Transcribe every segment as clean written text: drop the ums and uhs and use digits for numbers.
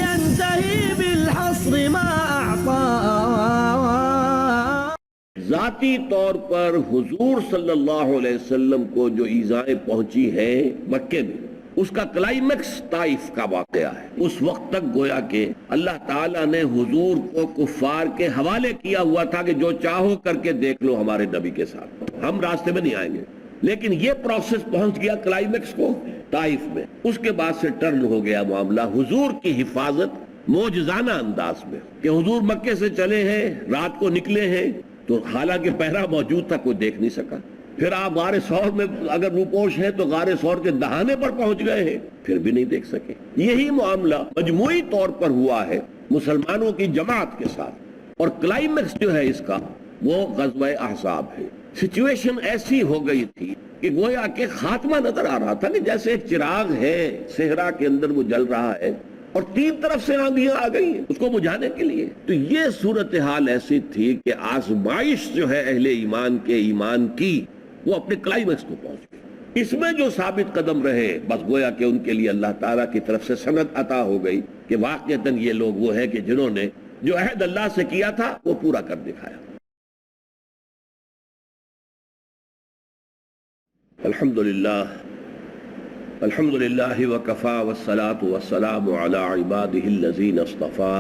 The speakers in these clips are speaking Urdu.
ينتهي بالحصر ما أعطى. ذاتی طور پر حضور صلی اللہ علیہ وسلم کو جو ایذائیں پہنچی ہیں مکے میں، اس کا کلائمیکس طائف کا واقعہ ہے. اس وقت تک گویا کہ اللہ تعالیٰ نے حضور کو کفار کے حوالے کیا ہوا تھا کہ جو چاہو کر کے دیکھ لو ہمارے نبی کے ساتھ، ہم راستے میں نہیں آئیں گے. لیکن یہ پروسیس پہنچ گیا کلائمیکس کو طائف میں. اس کے بعد سے ٹرن ہو گیا معاملہ حضور کی حفاظت معجزانہ انداز میں، کہ حضور مکے سے چلے ہیں، رات کو نکلے ہیں تو حالانکہ پہرا موجود تھا کوئی دیکھ نہیں سکا. پھر آپ غار ثور میں اگر روپوش ہیں تو غار ثور کے دہانے پر پہنچ گئے ہیں، پھر بھی نہیں دیکھ سکے. یہی معاملہ مجموعی طور پر ہوا ہے مسلمانوں کی جماعت کے ساتھ، اور کلائمیکس جو ہے اس کا وہ غزوہ احزاب ہے. سچویشن ایسی ہو گئی تھی کہ گویا کہ خاتمہ نظر آ رہا تھا کہ جیسے ایک چراغ ہے صحرا کے اندر وہ جل رہا ہے اور تین طرف سے آندھیاں آ گئی ہیں اس کو بجھانے کے لیے. تو یہ صورتحال ایسی تھی کہ آزمائش جو ہے اہل ایمان کے ایمان کی وہ اپنے کلائمیکس کو پہنچ گئی. اس میں جو ثابت قدم رہے بس گویا کہ ان کے لیے اللہ تعالیٰ کی طرف سے سند عطا ہو گئی کہ واقعتاً یہ لوگ وہ ہیں کہ جنہوں نے جو عہد اللہ سے کیا تھا وہ پورا کر دکھایا. الحمدللہ وکفا والصلاة والسلام علی عباده الذین اصطفى،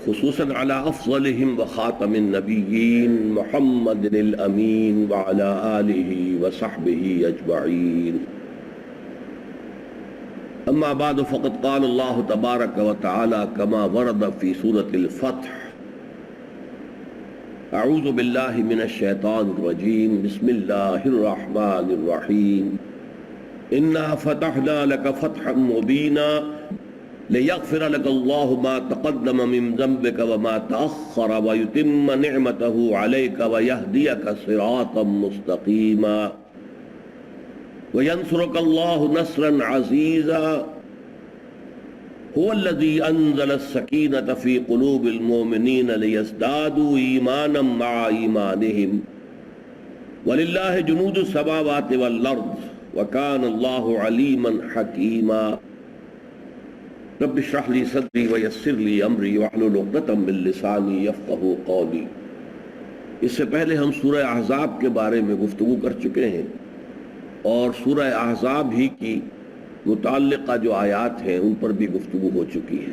خصوصاً علی افضلهم وخاتم النبیین محمد الامین وعلی آلہ وصحبہ اجمعین. اما بعد فقد قال اللہ تبارک وتعالی کما ورد فی سورة الفتح: اعوذ باللہ من الشیطان الرجیم، بسم اللہ الرحمن الرحیم. انا فتحنا لک فتحا مبینا لیغفر لک اللہ ما تقدم من ذنبک وما تأخر ویتم نعمته علیک ویہدیک صراطا مستقیما وینصرک اللہ نصرا عزیزا. هو الذي أنزل السكينة في قلوب المؤمنين ليزدادوا إيمانا مع إيمانهم ولله جنود السماوات والأرض وكان الله عليما حكيما. رب اشرح لي صدري ويسر لي أمري واحلل عقدة من لساني يفقهوا قولي. اس سے پہلے ہم سورہ احزاب کے بارے میں گفتگو کر چکے ہیں، اور سورہ احزاب ہی کی متعلقہ جو آیات ہیں ان پر بھی گفتگو ہو چکی ہے.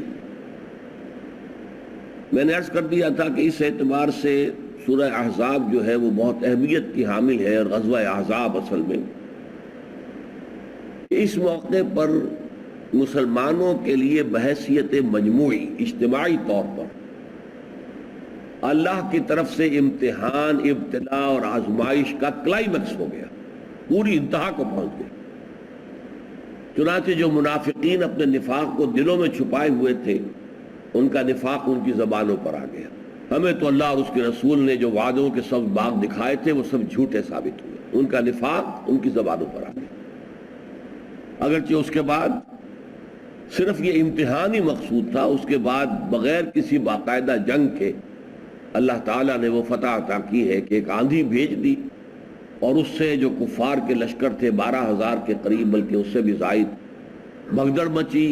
میں نے عرض کر دیا تھا کہ اس اعتبار سے سورہ احزاب جو ہے وہ بہت اہمیت کی حامل ہے، اور غزوہ احزاب اصل میں اس موقع پر مسلمانوں کے لیے بحیثیت مجموعی اجتماعی طور پر اللہ کی طرف سے امتحان، ابتلاء اور آزمائش کا کلائمیکس ہو گیا، پوری انتہا کو پہنچ گیا. چنانچہ جو منافقین اپنے نفاق کو دلوں میں چھپائے ہوئے تھے ان کا نفاق ان کی زبانوں پر آ گیا. ہمیں تو اللہ اور اس کے رسول نے جو وعدوں کے سب باغ دکھائے تھے وہ سب جھوٹے ثابت ہوئے. ان کا نفاق ان کی زبانوں پر آ گیا. اگرچہ اس کے بعد صرف یہ امتحان ہی مقصود تھا، اس کے بعد بغیر کسی باقاعدہ جنگ کے اللہ تعالیٰ نے وہ فتح عطا کی ہے کہ ایک آندھی بھیج دی، اور اس سے جو کفار کے لشکر تھے 12,000 کے قریب، بلکہ اس سے بھی زائد، بھگدڑ مچی.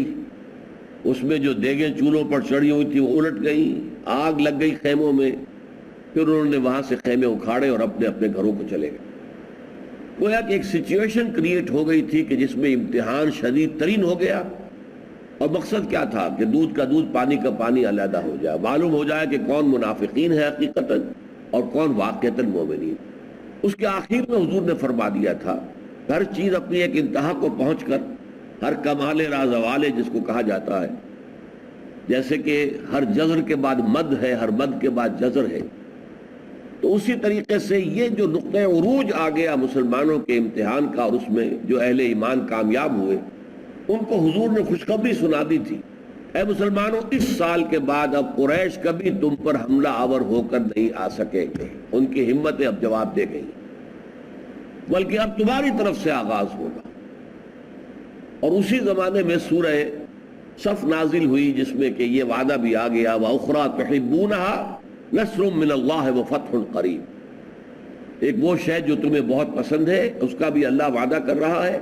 اس میں جو دیگیں چولہوں پر چڑھی ہوئی تھی وہ الٹ گئیں، آگ لگ گئی خیموں میں. پھر انہوں نے وہاں سے خیمے اکھاڑے اور اپنے اپنے گھروں کو چلے گئے. گویا کہ ایک سچویشن کریٹ ہو گئی تھی کہ جس میں امتحان شدید ترین ہو گیا، اور مقصد کیا تھا کہ دودھ کا دودھ پانی کا پانی علیحدہ ہو جائے، معلوم ہو جائے کہ کون منافقین ہے حقیقتاً اور کون واقعتاً مومنین. اس کے آخر میں حضور نے فرما دیا تھا ہر چیز اپنی ایک انتہا کو پہنچ کر، ہر کمال رازوال جس کو کہا جاتا ہے، جیسے کہ ہر جزر کے بعد مد ہے، ہر مد کے بعد جزر ہے، تو اسی طریقے سے یہ جو نقطہ عروج آ گیا مسلمانوں کے امتحان کا، اور اس میں جو اہل ایمان کامیاب ہوئے ان کو حضور نے خوشخبری سنا دی تھی: اے مسلمانوں، اس سال کے بعد اب قریش کبھی تم پر حملہ آور ہو کر نہیں آ سکے گے. ان کی ہمتیں اب جواب دے گئی، بلکہ اب تمہاری طرف سے آغاز ہوگا. اور اسی زمانے میں سورہ صف نازل ہوئی جس میں کہ یہ وعدہ بھی آ گیا: وَأُخْرَى تُحِبُّونَهَا نَصْرٌ مِّنَ اللَّهِ وَفَتْحٌ قَرِيبٌ. ایک وہ شے جو تمہیں بہت پسند ہے، اس کا بھی اللہ وعدہ کر رہا ہے،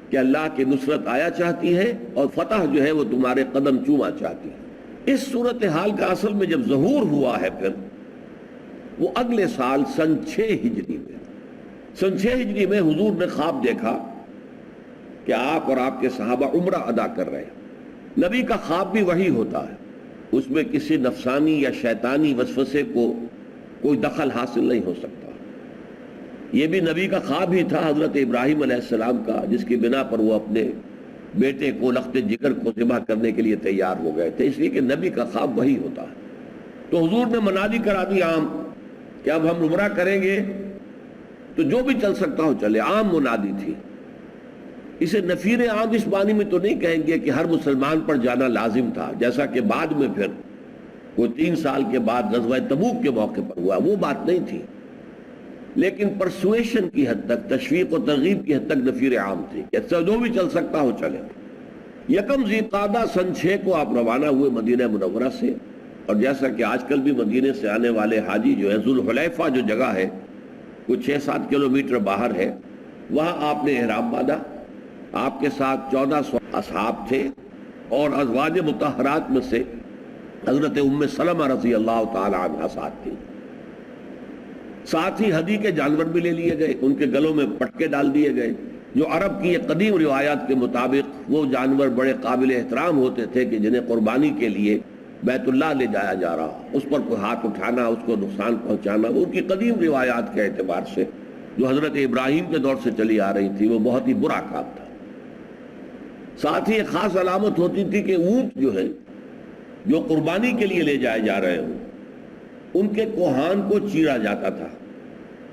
کہ اللہ کی نصرت آیا چاہتی ہے اور فتح جو ہے وہ تمہارے قدم چوما چاہتی ہے۔ اس صورتحال کا اصل میں جب ظہور ہوا ہے پھر وہ اگلے سال سن 6 ہجری میں، سن 6 ہجری میں حضور نے خواب دیکھا کہ آپ اور آپ کے صحابہ عمرہ ادا کر رہے ہیں۔ نبی کا خواب بھی وہی ہوتا ہے، اس میں کسی نفسانی یا شیطانی وسوسے کو کوئی دخل حاصل نہیں ہو سکتا۔ یہ بھی نبی کا خواب ہی تھا حضرت ابراہیم علیہ السلام کا، جس کی بنا پر وہ اپنے بیٹے کو لخت جگر کو ذبح کرنے کے لیے تیار ہو گئے تھے، اس لیے کہ نبی کا خواب وہی ہوتا ہے۔ تو حضور نے منادی کرا دی عام کہ اب ہم عمرہ کریں گے تو جو بھی چل سکتا ہو چلے، عام منادی تھی۔ اسے نفیر عام اس معنی میں تو نہیں کہیں گے کہ ہر مسلمان پر جانا لازم تھا، جیسا کہ بعد میں پھر وہ 3 سال کے بعد غزوہ تبوک کے موقع پر ہوا، وہ بات نہیں تھی، لیکن پرسویشن کی حد تک، تشویق و ترغیب کی حد تک نفیر عام تھی کہ جو بھی چل سکتا ہو چلے۔ یکم ذی قعدہ سن 6 کو آپ روانہ ہوئے مدینہ منورہ سے، اور جیسا کہ آج کل بھی مدینے سے آنے والے حاجی جو ہے ذوالحلیفہ جو جگہ ہے وہ 6-7 کلومیٹر باہر ہے، وہاں آپ نے احرام باندھا۔ آپ کے ساتھ 1400 اصحاب تھے، اور ازواج مطہرات میں سے حضرت ام سلمہ رضی اللہ تعالی عنہ ساتھ تھی۔ ساتھ ہی ہدی کے جانور بھی لے لیے گئے، ان کے گلوں میں پٹکے ڈال دیے گئے، جو عرب کی یہ قدیم روایات کے مطابق وہ جانور بڑے قابل احترام ہوتے تھے کہ جنہیں قربانی کے لیے بیت اللہ لے جایا جا رہا، اس پر کوئی ہاتھ اٹھانا، اس کو نقصان پہنچانا، وہ ان کی قدیم روایات کے اعتبار سے جو حضرت ابراہیم کے دور سے چلی آ رہی تھی، وہ بہت ہی برا کام تھا۔ ساتھ ہی ایک خاص علامت ہوتی تھی کہ اونٹ جو ہے جو قربانی کے لیے لے جائے جا رہے ہوں، ان کے کوہان کو چیرا جاتا تھا،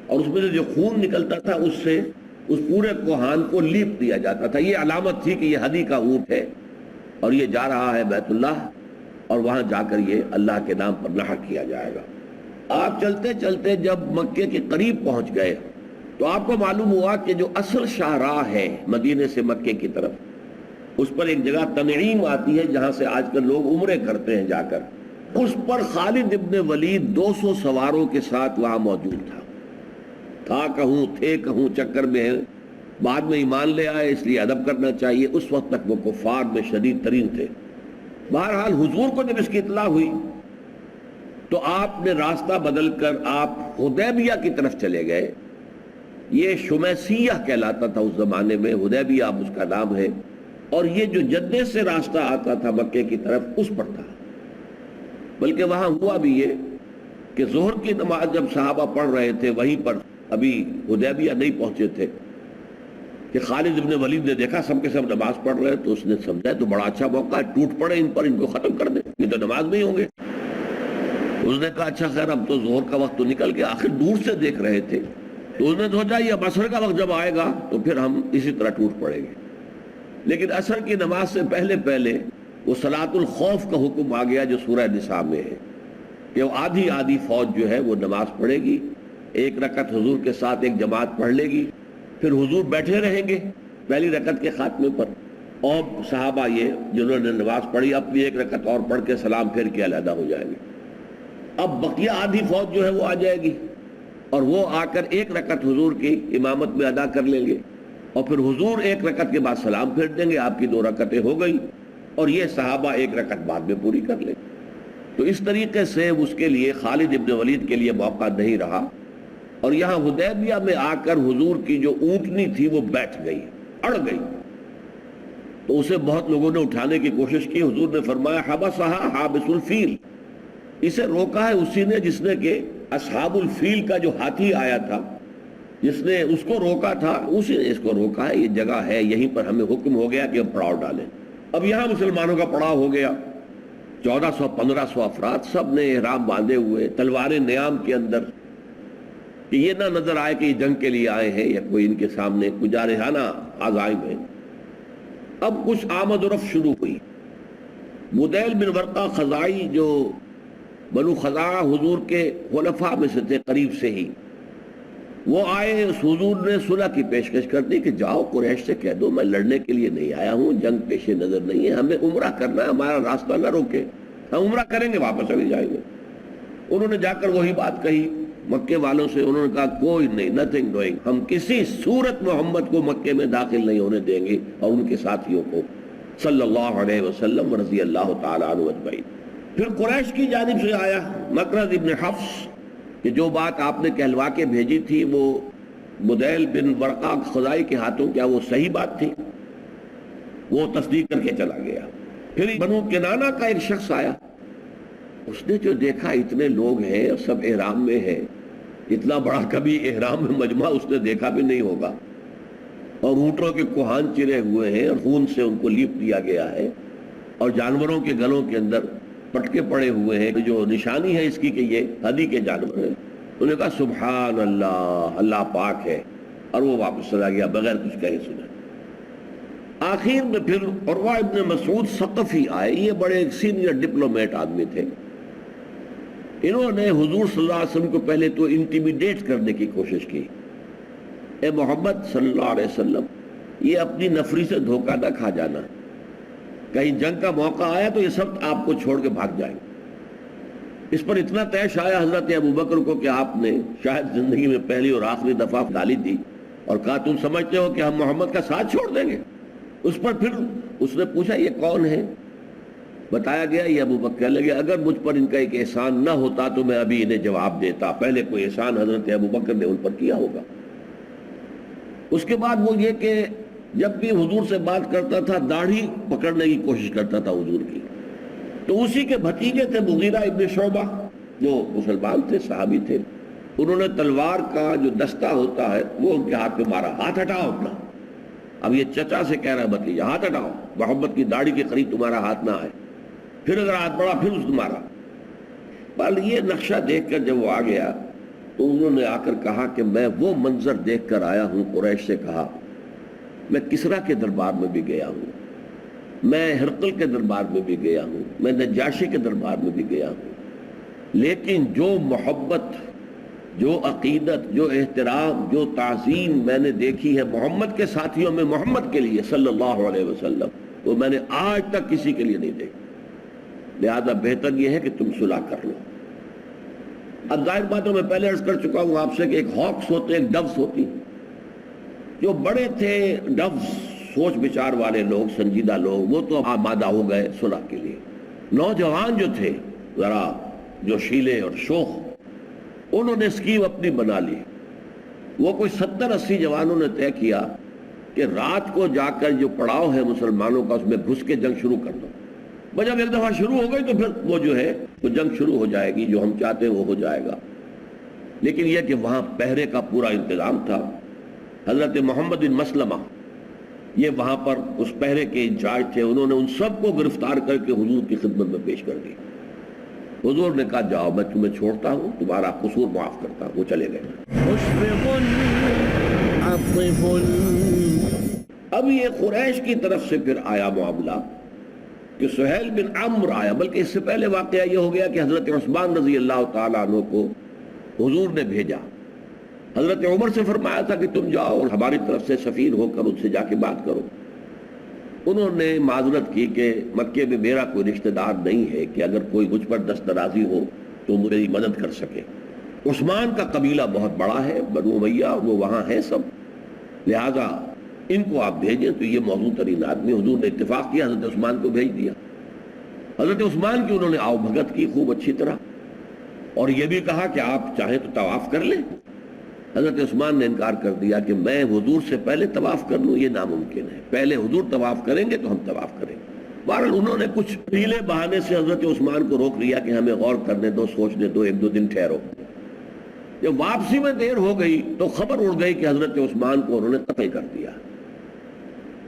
اور اس میں سے جو خون نکلتا تھا اس سے اس پورے کوہان کو لیپ دیا جاتا تھا۔ یہ علامت تھی کہ یہ ہدی کا اونٹ ہے اور یہ جا رہا ہے بیت اللہ، اور وہاں جا کر یہ اللہ کے نام پر نحر کیا جائے گا۔ آپ چلتے چلتے جب مکے کے قریب پہنچ گئے تو آپ کو معلوم ہوا کہ جو اصل شاہراہ ہے مدینے سے مکے کی طرف، اس پر ایک جگہ تنعیم آتی ہے جہاں سے آج کل لوگ عمرے کرتے ہیں جا کر، اس پر خالد ابن ولید 200 سواروں کے ساتھ وہاں موجود تھا کہوں تھے کہوں چکر میں ہے، بعد میں ایمان لے آئے اس لیے ادب کرنا چاہیے، اس وقت تک وہ کفار میں شدید ترین تھے۔ بہرحال حضور کو جب اس کی اطلاع ہوئی تو آپ نے راستہ بدل کر آپ حدیبیہ کی طرف چلے گئے۔ یہ شمیسیہ کہلاتا تھا اس زمانے میں، حدیبیہ اب اس کا نام ہے، اور یہ جو جدے سے راستہ آتا تھا مکے کی طرف اس پر تھا۔ بلکہ وہاں ہوا بھی یہ کہ ظہر کی نماز جب صحابہ پڑھ رہے تھے وہیں پر، ابھی حدیبیہ نہیں پہنچے تھے، کہ خالد ابن ولید نے دیکھا سب کے سب نماز پڑھ رہے، تو اس نے سمجھا تو بڑا اچھا موقع ہے، ٹوٹ پڑے ان پر، ان کو ختم کر دیں، یہ تو نماز میں ہی ہوں گے۔ اس نے کہا اچھا خیر اب تو ظہر کا وقت تو نکل گیا، آخر دور سے دیکھ رہے تھے، تو اس نے سوچا یہ عصر کا وقت جب آئے گا تو پھر ہم اسی طرح ٹوٹ پڑیں گے۔ لیکن عصر کی نماز سے پہلے پہلے وہ صلاۃ الخوف کا حکم آ گیا جو سورہ نساء میں ہے، کہ وہ آدھی فوج جو ہے وہ نماز پڑھے گی، 1 رکعت حضور کے ساتھ ایک جماعت پڑھ لے گی، پھر حضور بیٹھے رہیں گے پہلی رکعت کے خاتمے پر، اور صحابہ یہ جنہوں نے نماز پڑھی اپنی 1 رکعت اور پڑھ کے سلام پھیر کے علیحدہ ہو جائیں گے۔ اب بقیہ آدھی فوج جو ہے وہ آ جائے گی، اور وہ آ کر 1 رکعت حضور کی امامت میں ادا کر لیں گے، اور پھر حضور 1 رکعت کے بعد سلام پھیر دیں گے، آپ کی 2 رکعتیں ہو گئی، اور یہ صحابہ 1 رکعت بعد میں پوری کر لیں۔ تو اس طریقے سے اس کے لیے خالد ابن ولید کے لیے موقع نہیں رہا، اور یہاں حدیبیہ میں آ کر حضور کی جو اونٹنی تھی وہ بیٹھ گئی، اڑ گئی، تو اسے بہت لوگوں نے اٹھانے کی کوشش کی۔ حضور نے فرمایا حبسہا حابس الفیل، اسے روکا ہے اسی نے جس نے کہ اصحاب الفیل کا جو ہاتھی آیا تھا، جس نے اس کو روکا تھا، اسی نے اس کو روکا ہے، یہ جگہ ہے یہیں پر ہمیں حکم ہو گیا کہ ہم پڑاؤ ڈالیں۔ اب یہاں مسلمانوں کا پڑاؤ ہو گیا، 1400-1500 افراد سب نے احرام باندھے ہوئے، تلواریں نیام کے اندر، کہ یہ نہ نظر آئے کہ یہ جنگ کے لیے آئے ہیں یا کوئی ان کے سامنے کوئی جارحانہ عزائم ہے۔ اب کچھ آمد و رفت شروع ہوئی۔ بدیل بن ورقہ خزاعی جو بنو خزاعہ حضور کے خلفاء میں سے تھے قریب سے ہی، وہ آئے، حضور نے صلح کی پیشکش کر دی کہ جاؤ قریش سے کہہ دو میں لڑنے کے لیے نہیں آیا ہوں، جنگ پیش نظر نہیں ہے، ہمیں عمرہ کرنا ہے، ہمارا راستہ نہ روکے، ہم عمرہ کریں گے واپس چلے جائیں گے۔ انہوں نے جا کر وہی بات کہی مکے والوں سے، انہوں نے کہا کوئی نہیں، نتھنگ ڈوئنگ، ہم کسی صورت محمد کو مکے میں داخل نہیں ہونے دیں گے اور ان کے ساتھیوں کو صلی اللہ علیہ وسلم رضی اللہ تعالیٰ عنہ اجمعین۔ پھر قریش کی جانب سے آیا مکرز ابن حفص کہ جو بات آپ نے کہلوا کے بھیجی تھی وہ بدیل بن ورقہ خزائی کے ہاتھوں، کیا وہ صحیح بات تھی؟ وہ تصدیق کر کے چلا گیا۔ پھر بنو کنانہ کا ایک شخص آیا، اس نے جو دیکھا اتنے لوگ ہیں اور سب احرام میں ہیں، اتنا بڑا کبھی احرام میں مجمع اس نے دیکھا بھی نہیں ہوگا، اور اونٹوں کے کوہان چرے ہوئے ہیں اور خون سے ان کو لیپ دیا گیا ہے، اور جانوروں کے گلوں کے اندر پٹکے پڑے ہوئے ہیں، جو نشانی ہے اس کی کہ یہ ہدی کے جانور ہیں۔ انہوں نے کہا سبحان اللہ، اللہ پاک ہے، اور وہ واپس چلا گیا بغیر کچھ کہے سنے۔ آخر میں پھر عروہ ابن مسعود ثقفی آئے، یہ بڑے ایک سینئر ڈپلومیٹ آدمی تھے۔ انہوں نے حضور صلی اللہ علیہ وسلم کو پہلے تو انٹیمیڈیٹ کرنے کی کوشش کی، اے محمد صلی اللہ علیہ وسلم، یہ اپنی نفری سے دھوکہ نہ کھا جانا، کہیں جنگ کا موقع آیا تو یہ سب آپ کو چھوڑ کے بھاگ جائیں۔ اس پر اتنا طیش آیا حضرت ابوبکر کو کہ آپ نے شاید زندگی میں پہلی اور آخری دفعہ گالی دی اور کہا تم سمجھتے ہو کہ ہم محمد کا ساتھ چھوڑ دیں گے؟ اس پر پھر اس نے پوچھا یہ کون ہے؟ بتایا گیا یہ ابوبکر۔ کہنے لگے اگر مجھ پر ان کا ایک احسان نہ ہوتا تو میں ابھی انہیں جواب دیتا، پہلے کوئی احسان حضرت ابوبکر نے ان پر کیا ہوگا۔ اس کے بعد وہ یہ کہ جب بھی حضور سے بات کرتا تھا داڑھی پکڑنے کی کوشش کرتا تھا حضور کی، تو اسی کے بھتیجے تھے مغیرہ ابن شعبہ، جو مسلمان تھے، صحابی تھے، انہوں نے تلوار کا جو دستہ ہوتا ہے وہ ان کے ہاتھ پہ مارا، ہاتھ ہٹاؤ اپنا۔ اب یہ چچا سے کہہ رہا ہے بھتیجا ہاتھ ہٹاؤ، محمد کی داڑھی کے قریب تمہارا ہاتھ نہ آئے۔ پھر اگر ہاتھ بڑھا پھر اس کو مارا۔ بل یہ نقشہ دیکھ کر جب وہ آ گیا تو انہوں نے آ کر کہا کہ میں وہ منظر دیکھ کر آیا ہوں۔ قریش سے کہا میں کسرا کے دربار میں بھی گیا ہوں، میں ہرقل کے دربار میں بھی گیا ہوں، میں نجاشی کے دربار میں بھی گیا ہوں، لیکن جو محبت، جو عقیدت، جو احترام، جو تعظیم میں نے دیکھی ہے محمد کے ساتھیوں میں محمد کے لیے صلی اللہ علیہ وسلم، وہ میں نے آج تک کسی کے لیے نہیں دیکھی۔ لہذا بہتر یہ ہے کہ تم صلح کر لو۔ اب ظاہر باتوں میں پہلے عرض کر چکا ہوں آپ سے کہ ایک ہاکس ہوتے ہیں، ایک ڈوز ہوتی، جو بڑے تھے ڈوز، سوچ بچار والے لوگ، سنجیدہ لوگ، وہ تو آمادہ ہو گئے صلح کے لیے۔ نوجوان جو تھے ذرا جو شیلے اور شوخ، انہوں نے اسکیم اپنی بنا لی۔ وہ کوئی 70-80 جوانوں نے طے کیا کہ رات کو جا کر جو پڑاؤ ہے مسلمانوں کا اس میں گھس کے جنگ شروع کر دو۔ جب ایک دفعہ شروع ہو گئی تو پھر وہ جو ہے وہ جنگ شروع ہو جائے گی، جو ہم چاہتے ہیں وہ ہو جائے گا۔ لیکن یہ کہ وہاں پہرے کا پورا انتظام تھا۔ حضرت محمد بن مسلمہ یہ وہاں پر اس پہرے کے انچارج تھے، انہوں نے ان سب کو گرفتار کر کے حضور کی خدمت میں پیش کر دی۔ حضور نے کہا جاؤ میں تمہیں چھوڑتا ہوں، تمہارا قصور معاف کرتا ہوں۔ وہ چلے گئے۔ اب یہ قریش کی طرف سے پھر آیا معاملہ کہ سہیل بن عمرو آیا، بلکہ اس سے پہلے واقعہ یہ ہو گیا کہ حضرت عثمان رضی اللہ تعالیٰ عنہ کو حضور نے بھیجا۔ حضرت عمر سے فرمایا تھا کہ تم جاؤ اور ہماری طرف سے سفیر ہو کر ان سے جا کے بات کرو۔ انہوں نے معذرت کی کہ مکے میں میرا کوئی رشتہ دار نہیں ہے کہ اگر کوئی مجھ پر دست درازی ہو تو میری مدد کر سکے۔ عثمان کا قبیلہ بہت بڑا ہے، بنو امیہ، وہ وہاں ہے سب، لہذا ان کو آپ بھیجیں تو یہ موضوع ترین آدمی۔ حضور نے اتفاق کیا، حضرت عثمان کو بھیج دیا۔ حضرت عثمان کی انہوں نے آؤ بھگت کی خوب اچھی طرح، اور یہ بھی کہا کہ آپ چاہیں تو طواف کر لیں۔ حضرت عثمان نے انکار کر دیا کہ میں حضور سے پہلے طواف کر لوں، یہ ناممکن ہے، پہلے حضور طواف کریں گے تو ہم طواف کریں گے۔ بہرحال انہوں نے کچھ ڈھیلے بہانے سے حضرت عثمان کو روک لیا کہ ہمیں غور کرنے دو، سوچنے دو، 1-2 دن ٹھہرو۔ جب واپسی میں دیر ہو گئی تو خبر اڑ گئی کہ حضرت عثمان کو انہوں نے قتل کر دیا۔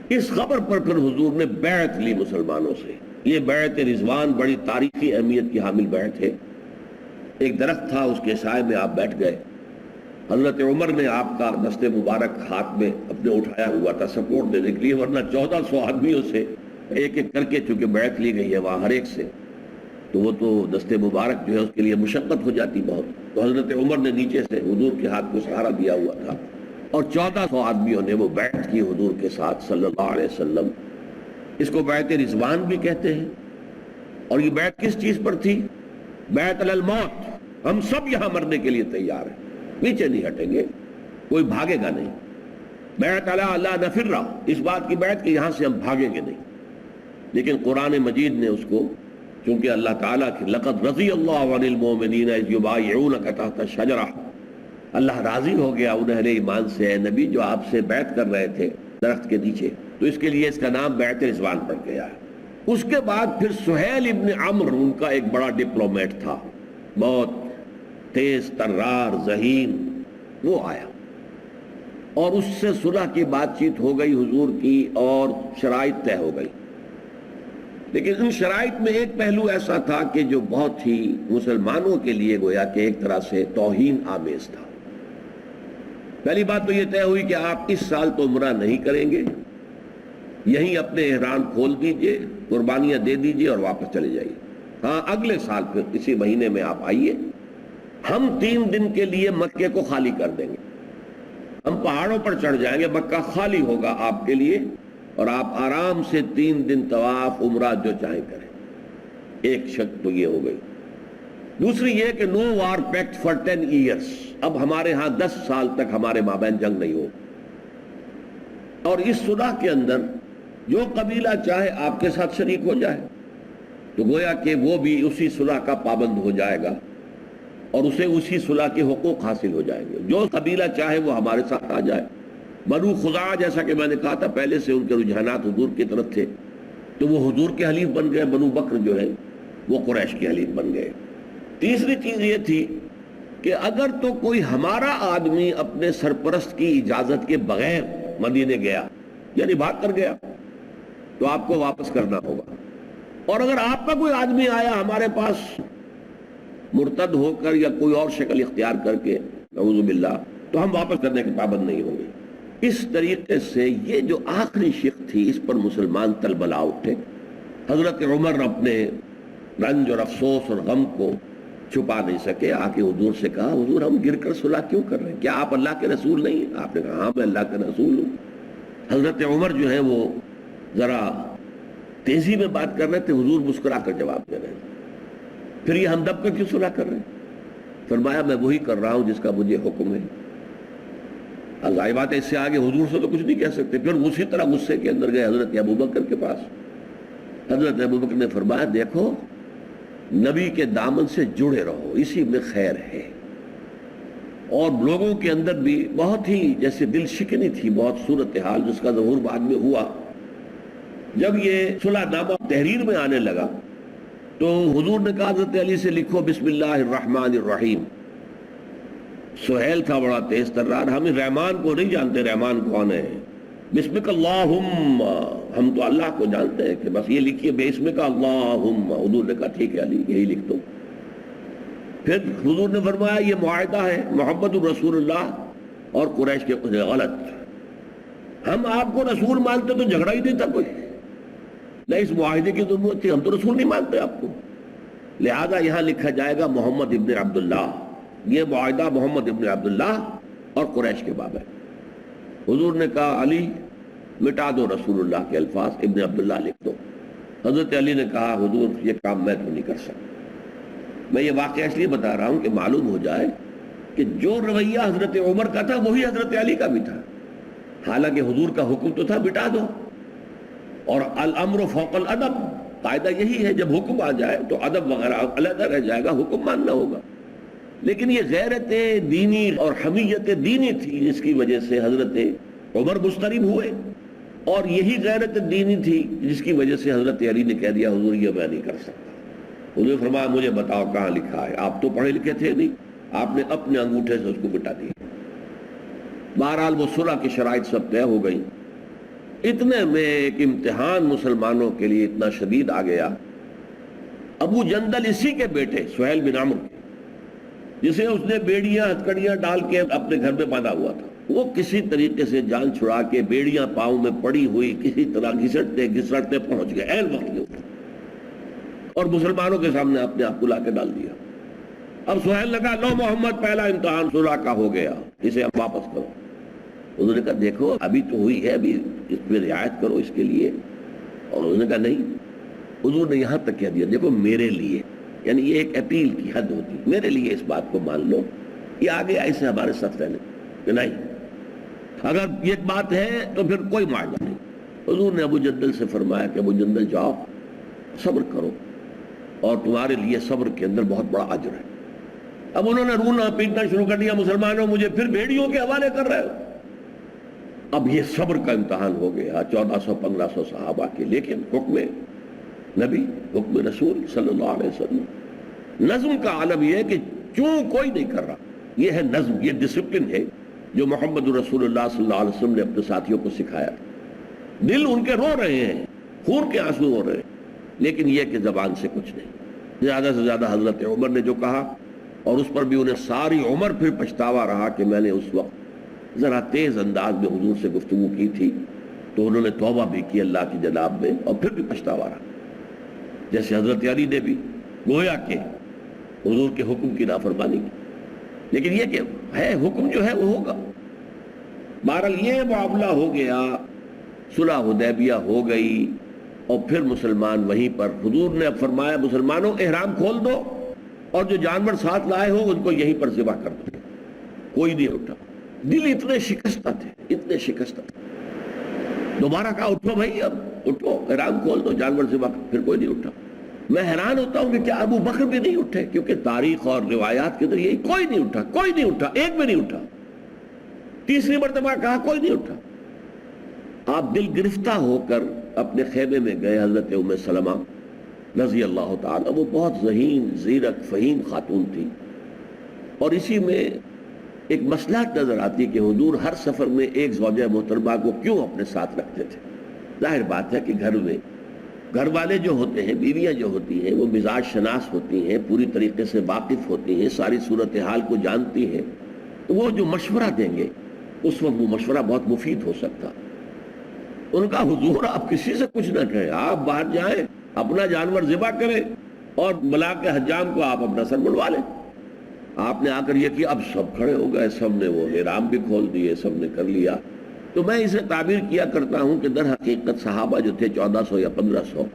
اس خبر پر پھر حضور نے بیعت لی مسلمانوں سے۔ یہ بیعت رضوان بڑی تاریخی اہمیت کی حامل بیعت ہے۔ ایک درخت تھا، اس کے سائے میں آپ بیٹھ گئے۔ حضرت عمر نے آپ کا دست مبارک ہاتھ میں اپنے اٹھایا ہوا تھا سپورٹ دینے کے لیے، ورنہ 1400 آدمیوں سے ایک ایک کر کے چونکہ بیعت لی گئی ہے وہاں ہر ایک سے، تو وہ تو دست مبارک جو ہے اس کے لیے مشقت ہو جاتی بہت۔ تو حضرت عمر نے نیچے سے حضور کے ہاتھ کو سہارا دیا ہوا تھا، اور 1400 آدمیوں نے وہ بیعت کی حضور کے ساتھ صلی اللہ علیہ وسلم۔ اس کو بیعت رضوان بھی کہتے ہیں۔ اور یہ بیعت کس چیز پر تھی؟ بیعت علی الموت، ہم سب یہاں مرنے کے لیے تیار ہیں، پیچھے نہیں ہٹیں گے، کوئی بھاگے گا نہیں۔ بیعت علی اللہ نفر، اس بات کی بیعت کہ یہاں سے ہم بھاگیں گے نہیں۔ لیکن قرآن مجید نے اس کو، چونکہ اللہ تعالیٰ کی لقد رضی اللہ عن المؤمنین اذ یبایعونک تحت الشجرہ، اللہ راضی ہو گیا ان اہل ایمان سے اے نبی جو آپ سے بیعت کر رہے تھے درخت کے نیچے، تو اس کے لیے اس کا نام بیعت رضوان پڑ گیا ہے۔ اس کے بعد پھر سہیل ابن عمرو، ان کا ایک بڑا ڈپلومیٹ تھا، بہت تیز ترار ذہین، وہ آیا اور اس سے صلح کی بات چیت ہو گئی حضور کی، اور شرائط طے ہو گئی۔ لیکن ان شرائط میں ایک پہلو ایسا تھا کہ جو بہت ہی مسلمانوں کے لیے گویا کہ ایک طرح سے توہین آمیز تھا۔ پہلی بات تو یہ طے ہوئی کہ آپ اس سال تو عمرہ نہیں کریں گے، یہیں اپنے احرام کھول دیجئے، قربانیاں دے دیجئے اور واپس چلے جائیے۔ ہاں اگلے سال پھر اسی مہینے میں آپ آئیے، ہم 3 دن کے لیے مکے کو خالی کر دیں گے، ہم پہاڑوں پر چڑھ جائیں گے، مکہ خالی ہوگا آپ کے لیے، اور آپ آرام سے 3 دن طواف عمرہ جو چاہیں کریں۔ ایک شک تو یہ ہو گئی۔ دوسری یہ کہ نو وار پیکٹ فار 10 ایئرس، اب ہمارے ہاں 10 سال تک ہمارے مابین جنگ نہیں ہو، اور اس صلح کے اندر جو قبیلہ چاہے آپ کے ساتھ شریک ہو جائے، تو گویا کہ وہ بھی اسی صلح کا پابند ہو جائے گا اور اسے اسی صلح کے حقوق حاصل ہو جائیں گے۔ جو قبیلہ چاہے وہ ہمارے ساتھ آ جائے۔ بنو خزاعہ، جیسا کہ میں نے کہا تھا پہلے سے ان کے رجحانات حضور کی طرف تھے، تو وہ حضور کے حلیف بن گئے، بنو بکر جو ہے وہ قریش کے حلیف بن گئے۔ تیسری چیز یہ تھی کہ اگر تو کوئی ہمارا آدمی اپنے سرپرست کی اجازت کے بغیر مدینے گیا، یعنی بھاگ کر گیا، تو آپ کو واپس کرنا ہوگا، اور اگر آپ کا کوئی آدمی آیا ہمارے پاس مرتد ہو کر یا کوئی اور شکل اختیار کر کے نعوذ باللہ، تو ہم واپس کرنے کے پابند نہیں ہوں گے۔ اس طریقے سے یہ جو آخری شق تھی اس پر مسلمان تلبلا اٹھے۔ حضرت عمر اپنے رنج اور افسوس اور غم کو چھپا نہیں سکے، آ کے حضور سے کہا حضور ہم گر کر صلح کیوں کر رہے ہیں، کیا آپ اللہ کے رسول نہیں ہیں؟ آپ نے کہا ہاں میں اللہ کا رسول ہوں۔ حضرت عمر جو ہے وہ ذرا تیزی میں بات کر رہے تھے، حضور مسکرا کر جواب دے رہے تھے، پھر یہ ہم دب کر کیوں صلح کر رہے ہیں؟ فرمایا میں وہی کر رہا ہوں جس کا مجھے حکم ہے۔ ظاہر بات ہے اس سے آگے حضور سے تو کچھ نہیں کہہ سکتے۔ پھر اسی طرح غصے کے اندر گئے حضرت ابوبکر کے پاس۔ حضرت ابوبکر نے فرمایا دیکھو نبی کے دامن سے جڑے رہو، اسی میں خیر ہے۔ اور لوگوں کے اندر بھی بہت ہی جیسے دل شکنی تھی، بہت صورتحال جس کا ظہور بعد میں ہوا۔ جب یہ صلح نامہ تحریر میں آنے لگا تو حضور نے کہا حضرت علی سے لکھو بسم اللہ الرحمن الرحیم۔ سہیل تھا بڑا تیز ترار، ہم رحمان کو نہیں جانتے، رحمان کون ہے؟ بسمک اللہم، ہم تو اللہ کو جانتے ہیں کہ بس یہ لکھیے بسمک اللہم۔ حضور نے کہا ٹھیک ہے علی یہی لکھ دو۔ پھر حضور نے فرمایا یہ معاہدہ ہے محمد الرسول اللہ اور قریش کے کچھ غلط، ہم آپ کو رسول مانتے تو جھگڑا ہی نہیں تھا کوئی، نہ اس معاہدے کی ضرورت تھی، ہم تو رسول نہیں مانتے آپ کو، لہذا یہاں لکھا جائے گا محمد ابن عبداللہ۔ یہ معاہدہ محمد ابن عبداللہ اور قریش کے باب ہے۔ حضور نے کہا علی مٹا دو رسول اللہ کے الفاظ، ابن عبداللہ لکھ دو۔ حضرت علی نے کہا حضور یہ کام میں تو نہیں کر سکتا۔ میں یہ واقعہ اس لیے بتا رہا ہوں کہ معلوم ہو جائے کہ جو رویہ حضرت عمر کا تھا وہی حضرت علی کا بھی تھا۔ حالانکہ حضور کا حکم تو تھا مٹا دو، اور الامر فوق الادب، قاعدہ یہی ہے جب حکم آ جائے تو ادب وغیرہ علیحدہ رہ جائے گا، حکم ماننا ہوگا۔ لیکن یہ غیرت دینی اور حمیت دینی تھی جس کی وجہ سے حضرت عمر مضطرب ہوئے، اور یہی غیرت دینی تھی جس کی وجہ سے حضرت علی نے کہہ دیا حضور یہ میں نہیں کر سکتا۔ حضور فرمایا مجھے بتاؤ کہاں لکھا ہے؟ آپ تو پڑھے لکھے تھے نہیں، آپ نے اپنے انگوٹھے سے اس کو مٹا دیا۔ بہرحال وہ صلح کی شرائط سب طے ہو گئی۔ اتنے میں ایک امتحان مسلمانوں کے لیے اتنا شدید آ گیا۔ ابو جندل اسی کے بیٹے سہیل بن عمرو کے، جسے اس نے بیڑیاں ہتکڑیاں ڈال کے اپنے گھر میں باندھا ہوا تھا، وہ کسی طریقے سے جان چھڑا کے بیڑیاں پاؤں میں پڑی ہوئی کسی طرح گھسٹتے گھسٹتے پہنچ گئے عین وقت کے اوپر، اور مسلمانوں کے سامنے اپنے آپ کو لا کے ڈال دیا۔ اب سہیل نے کہا لو محمد پہلا امتحان صلح کا ہو گیا، اسے اب واپس کرو۔ انہوں نے کہا دیکھو ابھی تو ہوئی ہے، ابھی اس پہ رعایت کرو اس کے لیے، اور انہوں نے کہا نہیں۔ حضور نے یہاں تک کہہ دیا دیکھو میرے لیے یعنی یہ ایک اپیل کی حد ہوتی ہے، میرے لیے اس بات کو مان لو، یہ آگے ایسے ہمارے ساتھ رہنے کہ نہیں، اگر یہ بات ہے تو پھر کوئی معاہدہ نہیں۔ حضور نے ابو جندل سے فرمایا کہ ابو جندل جاؤ صبر کرو، اور تمہارے لیے صبر کے اندر بہت بڑا اجر ہے۔ اب انہوں نے رونا پیٹنا شروع کر دیا، مسلمانوں مجھے پھر بھیڑیوں کے حوالے کر رہے ہو۔ اب یہ صبر کا امتحان ہو گیا 1400-1500 صحابہ کے، لیکن حکم نبی، حکم رسول صلی اللہ علیہ وسلم، نظم کا عالم یہ ہے کہ چوں کوئی نہیں کر رہا، یہ ہے نظم، یہ ڈسپلن ہے جو محمد رسول اللہ صلی اللہ علیہ وسلم نے اپنے ساتھیوں کو سکھایا۔ دل ان کے رو رہے ہیں، خون کے آنسو ہو رہے ہیں، لیکن یہ کہ زبان سے کچھ نہیں۔ زیادہ سے زیادہ حضرت عمر نے جو کہا، اور اس پر بھی انہیں ساری عمر پھر پچھتاوا رہا کہ میں نے اس وقت ذرا تیز انداز میں حضور سے گفتگو کی تھی، تو انہوں نے توبہ بھی کی اللہ کی جناب میں، اور پھر بھی پچھتاوا رہا۔ جیسے حضرت علی نے بھی گویا کہ حضور کے حکم کی نافرمانی کی، لیکن یہ کہ ہے حکم جو ہے وہ ہوگا۔ بہرحال یہ معاملہ ہو گیا، صلح حدیبیہ ہو گئی، اور پھر مسلمان وہیں پر حضور نے اب فرمایا مسلمانوں احرام کھول دو، اور جو جانور ساتھ لائے ہو ان کو یہیں پر ذبح کر دو۔ کوئی نہیں اٹھا، دل اتنے شکستہ تھے، اتنے شکستہ تھے۔ دوبارہ کہا اٹھو بھائی، اب اٹھو احرام کھول دو، جانور ذبح کر، پھر کوئی نہیں اٹھا۔ میں حیران ہوتا ہوں کہ کیا ابو بکر بھی نہیں اٹھے، کیونکہ تاریخ اور روایات کے اندر یہی کوئی نہیں اٹھا، کوئی نہیں اٹھا، ایک بھی نہیں اٹھا۔ تیسری مرتبہ کہا کوئی نہیں اٹھا۔ آپ دل گرفتہ ہو کر اپنے خیمے میں گئے۔ حضرت ام سلمہ رضی اللہ تعالیٰ، وہ بہت ذہین، زیرک، فہیم خاتون تھی، اور اسی میں ایک مصلحت نظر آتی کہ حضور ہر سفر میں ایک زوجہ محترمہ کو کیوں اپنے ساتھ رکھتے تھے۔ ظاہر بات ہے کہ گھر میں گھر والے جو ہوتے ہیں، بیویاں جو ہوتی ہیں، وہ مزاج شناس ہوتی ہیں، پوری طریقے سے واقف ہوتی ہیں، ساری صورتحال کو جانتی ہیں، تو وہ جو مشورہ دیں گے اس وقت وہ مشورہ بہت مفید ہو سکتا۔ ان کا حضور آپ کسی سے کچھ نہ کہیں، آپ باہر جائیں، اپنا جانور ذبح کریں، اور بلا کے حجام کو آپ اپنا سر منڈوا لیں۔ آپ نے آ کر یہ کیا، اب سب کھڑے ہو گئے، سب نے وہ احرام بھی کھول دیے، سب نے کر لیا۔ تو میں اسے تعبیر کیا کرتا ہوں کہ در حقیقت صحابہ جو تھے 1400 یا 1500،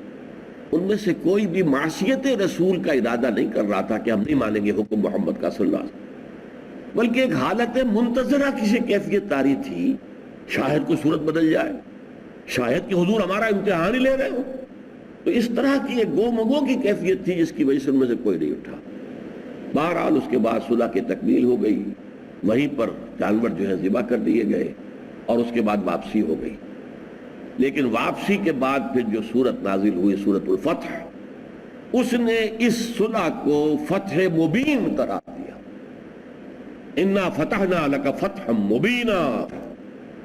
ان میں سے کوئی بھی معصیت رسول کا ارادہ نہیں کر رہا تھا کہ ہم نہیں مانیں گے حکم محمد کا صلی اللہ علیہ وسلم، بلکہ ایک حالت منتظرہ کسی کیفیت طاری تھی، شاید کوئی صورت بدل جائے، شاید کہ حضور ہمارا امتحان ہی لے رہے ہو۔ تو اس طرح کی ایک گو مگو کی کیفیت تھی جس کی وجہ سے ان میں سے کوئی نہیں اٹھا۔ بہرحال اس کے بعد صلح کی تکمیل ہو گئی، وہیں پر جانور جو ہے ذبح کر دیے گئے، اور اس کے بعد واپسی ہو گئی۔ لیکن واپسی کے بعد پھر جو سورت نازل ہوئی، سورت الفتح، اس نے اس صلح کو فتح مبین قرار دیا۔ انا فتحنا لک فتحا مبینا،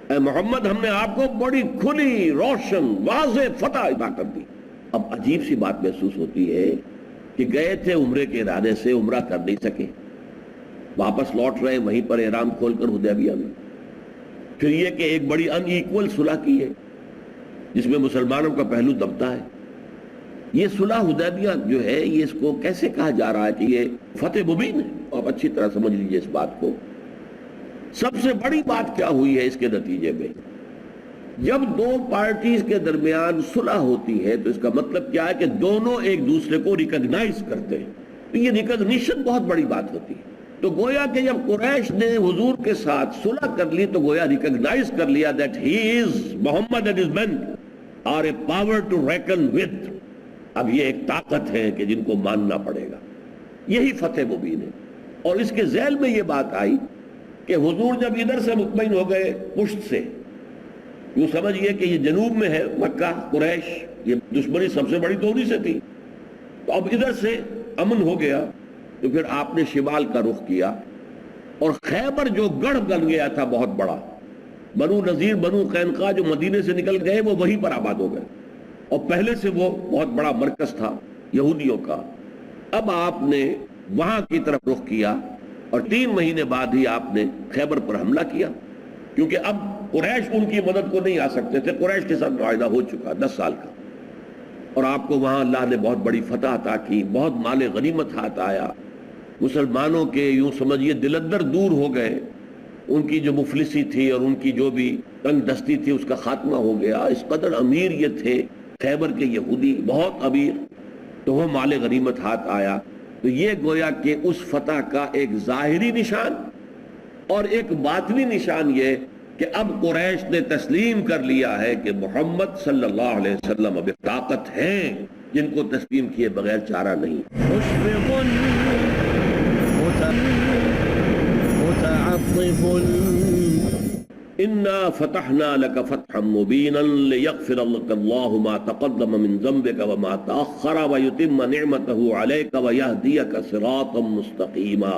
اے محمد ہم نے آپ کو بڑی کھلی، روشن، واضح فتح عطا کر دی۔ اب عجیب سی بات محسوس ہوتی ہے کہ گئے تھے عمرے کے ارادے سے، عمرہ کر نہیں سکے، واپس لوٹ رہے وہیں پر احرام کھول کر حدیبیہ میں۔ پھر یہ کہ ایک بڑی ان ایکول صلح کی ہے جس میں مسلمانوں کا پہلو دبتا ہے۔ یہ صلح حدیبیہ جو ہے، یہ اس کو کیسے کہا جا رہا ہے کہ یہ فتح مبین ہے؟ آپ اچھی طرح سمجھ لیجئے اس بات کو۔ سب سے بڑی بات کیا ہوئی ہے اس کے نتیجے میں؟ جب دو پارٹیز کے درمیان صلح ہوتی ہے تو اس کا مطلب کیا ہے کہ دونوں ایک دوسرے کو ریکگنائز کرتے ہیں، تو یہ ریکگنیشن بہت بڑی بات ہوتی ہے۔ تو گویا کہ جب قریش نے حضور کے ساتھ صلح کر لی تو گویا ریکگنائز کر لیا that he is Muhammad and his men are a power to reckon with۔ اب یہ ایک طاقت ہے کہ جن کو ماننا پڑے گا، یہی فتح مبین ہے۔ اور اس کے ذیل میں یہ بات آئی کہ حضور جب ادھر سے مطمئن ہو گئے پشت سے، یوں سمجھئے کہ یہ جنوب میں ہے مکہ، قریش، یہ دشمنی سب سے بڑی تو انہی سے تھی، تو اب ادھر سے امن ہو گیا، تو پھر آپ نے شمال کا رخ کیا، اور خیبر جو گڑھ بن گیا تھا بہت بڑا، بنو نذیر، بنو قینقاع جو مدینے سے نکل گئے وہ وہیں پر آباد ہو گئے، اور پہلے سے وہ بہت بڑا مرکز تھا یہودیوں کا۔ اب آپ نے وہاں کی طرف رخ کیا، اور 3 مہینے بعد ہی آپ نے خیبر پر حملہ کیا، کیونکہ اب قریش ان کی مدد کو نہیں آ سکتے تھے، قریش کے ساتھ معاہدہ ہو چکا 10 سال کا، اور آپ کو وہاں اللہ نے بہت بڑی فتح عطا کی، بہت مال غنیمت ہاتھ آیا، مسلمانوں کے یوں سمجھیے دل اندر دور ہو گئے، ان کی جو مفلسی تھی اور ان کی جو بھی تنگ دستی تھی اس کا خاتمہ ہو گیا۔ اس قدر امیر یہ تھے خیبر کے یہودی، بہت امیر، تو وہ مال غنیمت ہاتھ آیا۔ تو یہ گویا کہ اس فتح کا ایک ظاہری نشان اور ایک باطنی نشان یہ کہ اب قریش نے تسلیم کر لیا ہے کہ محمد صلی اللہ علیہ وسلم اب ایک طاقت ہیں جن کو تسلیم کیے بغیر چارہ نہیں. مشفق متعطف انا فتحنا لك فتحا مبینا لیغفر لك اللہ ما تقدم من ذنبك وما تأخر ويتم نعمته عليك ويهديك صراطا مستقیما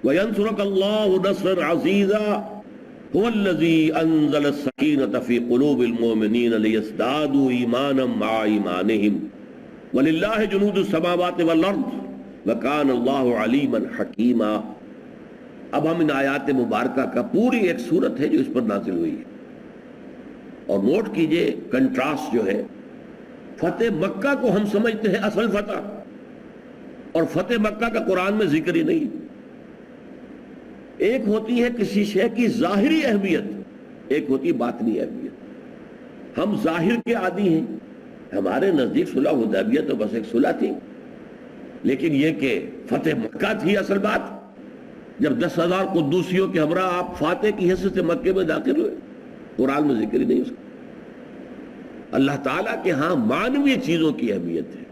وینصرک اللہ نصرا عزیزا هو الذی انزل السکینة فی قلوب المؤمنین لیزدادوا ایمانا مع ایمانهم وللہ جنود السماوات والارض وکان اللہ علیما حکیما. اب ہم ان آیات مبارکہ کا پوری ایک صورت ہے جو اس پر نازل ہوئی ہے، اور نوٹ کیجئے کنٹراسٹ جو ہے، فتح مکہ کو ہم سمجھتے ہیں اصل فتح، اور فتح مکہ کا قرآن میں ذکر ہی نہیں. ایک ہوتی ہے کسی شے کی ظاہری اہمیت، ایک ہوتی ہے باطنی اہمیت. ہم ظاہر کے عادی ہیں، ہمارے نزدیک صلح حدیبیہ تو بس ایک صلح تھی، لیکن یہ کہ فتح مکہ تھی اصل بات. جب 10,000 قدوسیوں کے ہمراہ آپ فاتح کی حیثیت سے مکے میں داخل ہوئے، قرآن میں ذکر ہی نہیں اس کا. اللہ تعالیٰ کے ہاں معنوی چیزوں کی اہمیت ہے.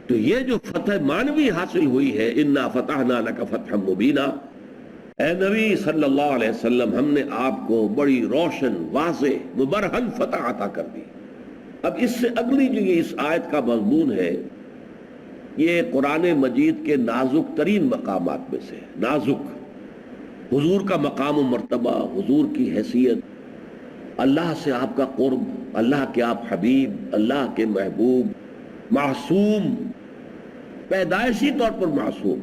تو یہ جو فتح معنوی حاصل ہوئی ہے، انا فتحنا لک فتحا مبینا، اے نبی صلی اللہ علیہ وسلم ہم نے آپ کو بڑی روشن واضح مبرہن فتح عطا کر دی. اب اس سے اگلی جو یہ اس آیت کا مضمون ہے، یہ قرآن مجید کے نازک ترین مقامات میں سے نازک، حضور کا مقام و مرتبہ، حضور کی حیثیت، اللہ سے آپ کا قرب، اللہ کے آپ حبیب، اللہ کے محبوب، معصوم، پیدائشی طور پر معصوم،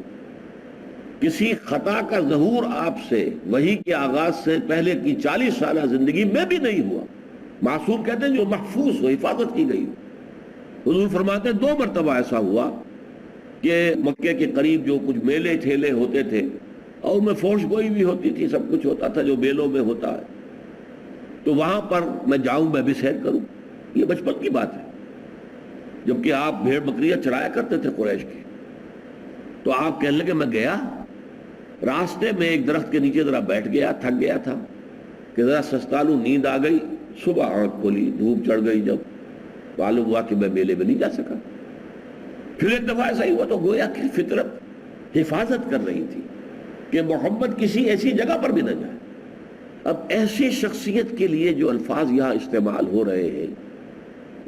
کسی خطا کا ظہور آپ سے وحی کے آغاز سے پہلے کی 40 سالہ زندگی میں بھی نہیں ہوا. معصوم کہتے ہیں جو محفوظ ہو، حفاظت کی گئی ہو. حضور فرماتے ہیں 2 مرتبہ ایسا ہوا کہ مکے کے قریب جو کچھ میلے ٹھیلے ہوتے تھے اور ان میں فوش گوئی بھی ہوتی تھی، سب کچھ ہوتا تھا جو میلوں میں ہوتا ہے، تو وہاں پر میں جاؤں، میں بھی سیر کروں. یہ بچپن کی بات ہے، جبکہ آپ بھیڑ بکریاں چرایا کرتے تھے قریش کی. تو آپ کہنے لگے میں گیا، راستے میں ایک درخت کے نیچے ذرا بیٹھ گیا، تھک گیا تھا کہ ذرا سستا لوں، نیند آ گئی. صبح آنکھ کھولی، دھوپ چڑھ گئی، جب معلوم ہوا کہ میں میلے میں نہیں جا سکا. پھر ایک دفعہ ایسا ہی ہوا تو گویا کہ فطرت حفاظت کر رہی تھی کہ محمد کسی ایسی جگہ پر بھی نہ جائے. اب ایسی شخصیت کے لیے جو الفاظ یہاں استعمال ہو رہے ہیں،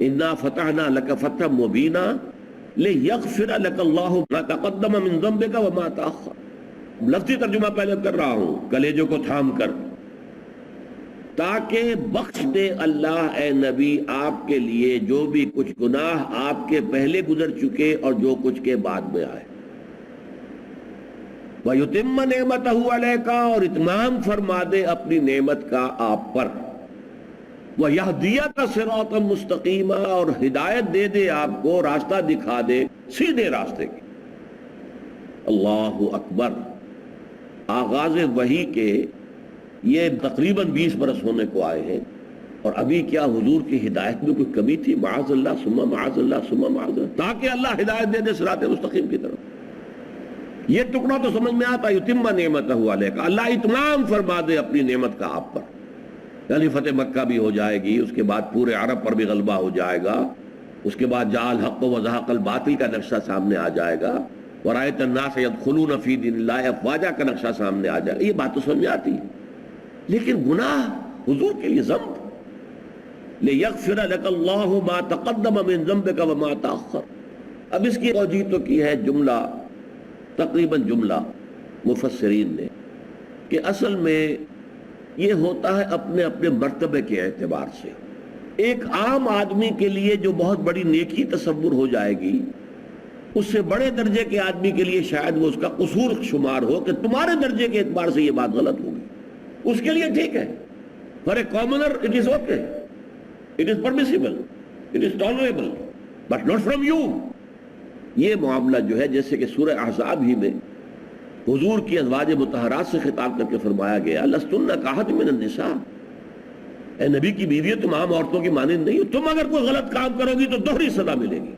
انا فتحنا لک فتحا مبینا لیغفر لک اللہ ما تقدم من ذنبک وما تأخر. لفظی ترجمہ پہلے کر رہا ہوں کلیجوں کو تھام کر، تاکہ بخش دے اللہ اے نبی آپ کے لیے جو بھی کچھ گناہ آپ کے پہلے گزر چکے اور جو کچھ کے بعد میں آئے. وَيُتِمَّ نِعْمَتَهُ عَلَيْكَ، اور اتمام فرما دے اپنی نعمت کا آپ پر. وَيَهْدِيَكَ صِرَاطًا مُسْتَقِيمًا، اور ہدایت دے دے آپ کو، راستہ دکھا دے سیدھے راستے کی. اللہ اکبر. آغاز وحی کے یہ تقریباً 20 برس ہونے کو آئے ہیں، اور ابھی کیا حضور کی ہدایت میں کوئی کمی تھی؟ معاذ اللہ ثم معاذ اللہ ثم معاذ اللہ، تاکہ اللہ ہدایت دے دے صراط مستقیم کی طرف. یہ ٹکڑا تو سمجھ میں آتا، یتم نعمتہ علیک، اللہ اتمام فرما دے اپنی نعمت کا آپ پر. یعنی فتح مکہ بھی ہو جائے گی، اس کے بعد پورے عرب پر بھی غلبہ ہو جائے گا، اس کے بعد جاء الحق وزهق الباطل کا نقشہ سامنے آ جائے گا، ورأیت الناس يدخلون فی دین اللہ افواجا کا نقشہ سامنے آ جائے گا. یہ بات تو سمجھ آتی ہے، لیکن گناہ حضور کے لیے ذنب، لیغفر لک اللہ ما تقدم من ذنبک وما تأخر. اب اس کی توجیہ تو کی ہے جملہ، تقریباً جملہ مفسرین نے، کہ اصل میں یہ ہوتا ہے اپنے اپنے مرتبے کے اعتبار سے. ایک عام آدمی کے لیے جو بہت بڑی نیکی تصور ہو جائے گی، اس سے بڑے درجے کے آدمی کے لیے شاید وہ اس کا قصور شمار ہو کہ تمہارے درجے کے اعتبار سے یہ بات غلط ہوگی. اس کے لیے ٹھیک ہے، for a commoner it is okay, it is permissible, it is tolerable, but not from you. یہ معاملہ جو ہے، جیسے کہ سورہ احزاب ہی میں حضور کی ازواج مطہرات سے خطاب کر کے فرمایا گیا، لستن کاحد من النساء، اے نبی کی بیویوں تم عام عورتوں کی مانند نہیں ہو، تم اگر کوئی غلط کام کرو گی تو دوہری سزا ملے گی.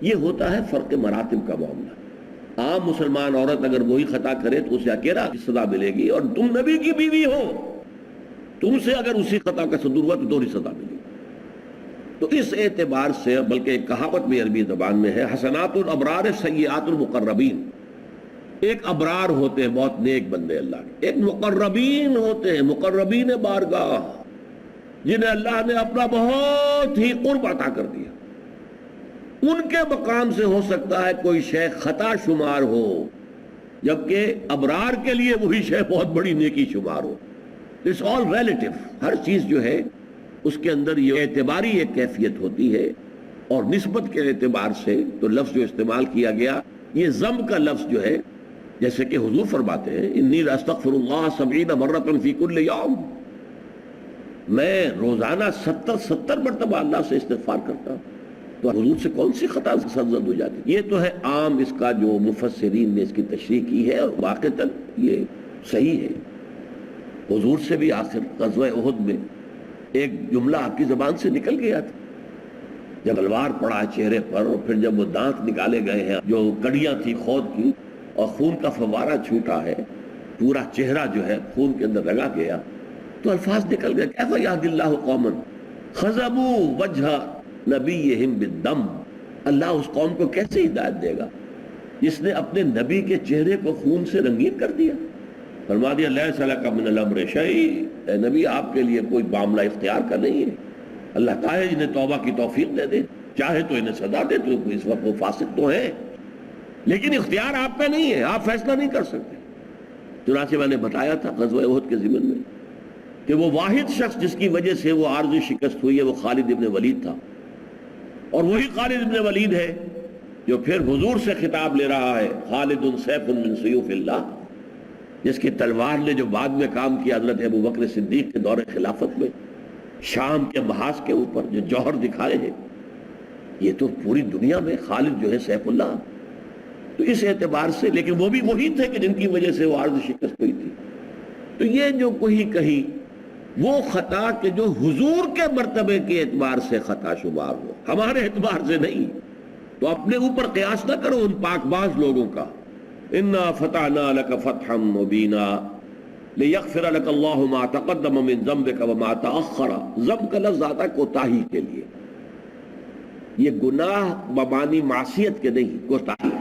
یہ ہوتا ہے فرق مراتب کا معاملہ. عام مسلمان عورت اگر وہی خطا کرے تو اسے اکیلا سزا ملے گی، اور تم نبی کی بیوی ہو، تم سے اگر اسی خطا کا صدور ہوا تو دوہری سزا ملے گی۔ تو اس اعتبار سے، بلکہ ایک کہاوت بھی عربی زبان میں ہے، حسنات الابرار سیئات المقربین۔ ایک ابرار ہوتے ہیں بہت نیک بندے اللہ کے، ایک مقربین ہوتے ہیں مقربین بارگاہ، جنہیں اللہ نے اپنا بہت ہی قرب عطا کر دیا۔ ان کے مقام سے ہو سکتا ہے کوئی شے خطا شمار ہو، جبکہ ابرار کے لیے وہی شے بہت بڑی نیکی شمار ہو۔ اٹس آل ریلیٹو، ہر چیز جو ہے اس کے اندر یہ اعتباری ایک کیفیت ہوتی ہے، اور نسبت کے اعتبار سے تو لفظ جو استعمال کیا گیا، یہ ضم کا لفظ جو ہے، جیسے کہ حضور فرماتے ہیں انی لاستغفر اللہ 70 مرۃ فی کل یوم، میں روزانہ 70 مرتبہ اللہ سے استغفار کرتا ہوں، تو حضور سے کون سی خطا سرزد ہو جاتی؟ یہ تو ہے عام اس کا جو مفسرین نے اس کی تشریح کی ہے، اور واقعتاً یہ صحیح ہے۔ حضور سے بھی آخر غزوہ احد میں ایک جملہ آپ کی زبان سے نکل گیا تھا، جب تلوار پڑا چہرے پر، اور پھر جب وہ دانت نکالے گئے ہیں، جو کڑیاں تھی خود کی، اور خون کا فوارہ چھوٹا ہے، پورا چہرہ جو ہے خون کے اندر رگا گیا، تو الفاظ نکل گئے، کیف یہدی اللہ قوما خضبوا وجہ نبیہم بالدم، اللہ اس قوم کو کیسے ہدایت دے گا جس نے اپنے نبی کے چہرے کو خون سے رنگین کر دیا؟ فرما دیا لیس لک من الامر شیء، اے نبی آپ کے لیے کوئی معاملہ اختیار کا نہیں ہے، اللہ چاہے انہیں توبہ کی توفیق دے دے، چاہے تو انہیں سزا دے، تو اس وقت وہ فاسق تو ہیں، لیکن اختیار آپ کا نہیں ہے، آپ فیصلہ نہیں کر سکتے۔ چنانچہ میں نے بتایا تھا غزوہ احد کے ضمن میں کہ وہ واحد شخص جس کی وجہ سے وہ عارضی شکست ہوئی ہے وہ خالد ابن ولید تھا، اور وہی خالد ابن ولید ہے جو پھر حضور سے خطاب لے رہا ہے، خالد سیف من سیوف اللہ، جس کی تلوار نے جو بعد میں کام کیا حضرت ابو بکر صدیق کے دور خلافت میں، شام کے محاذ کے اوپر جو جوہر دکھائے ہیں، یہ تو پوری دنیا میں خالد جو ہے سیف اللہ۔ تو اس اعتبار سے، لیکن وہ بھی وہی تھے کہ جن کی وجہ سے وہ عارض شکست ہوئی تھی۔ تو یہ جو کوئی کہیں وہ خطا کہ جو حضور کے مرتبے کے اعتبار سے خطا شمار ہو، ہمارے اعتبار سے نہیں، تو اپنے اوپر قیاس نہ کرو ان پاک باز لوگوں کا۔ انا فتحنا لک فتحا مبینا لیغفر لک اللہ ما تقدم من ذنبک وما تأخر، ذنب کا لفظ آتا ہے کوتاہی کے لیے، یہ گناہ بمعنی معصیت کے نہیں، کوتاہی۔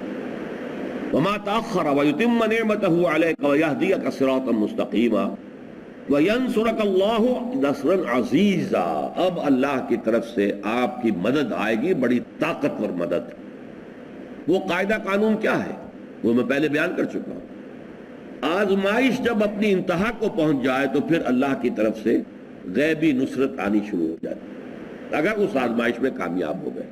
وما تأخر ويتم نعمته عليك ويهديك صراطا مستقيما وينصرك الله نصرا عزيزا، اب اللہ کی طرف سے آپ کی مدد آئے گی، بڑی طاقتور مدد۔ وہ قاعدہ قانون کیا ہے وہ میں پہلے بیان کر چکا ہوں۔ آزمائش جب اپنی انتہا کو پہنچ جائے تو پھر اللہ کی طرف سے غیبی نصرت آنی شروع ہو جاتی، اگر اس آزمائش میں کامیاب ہو گئے۔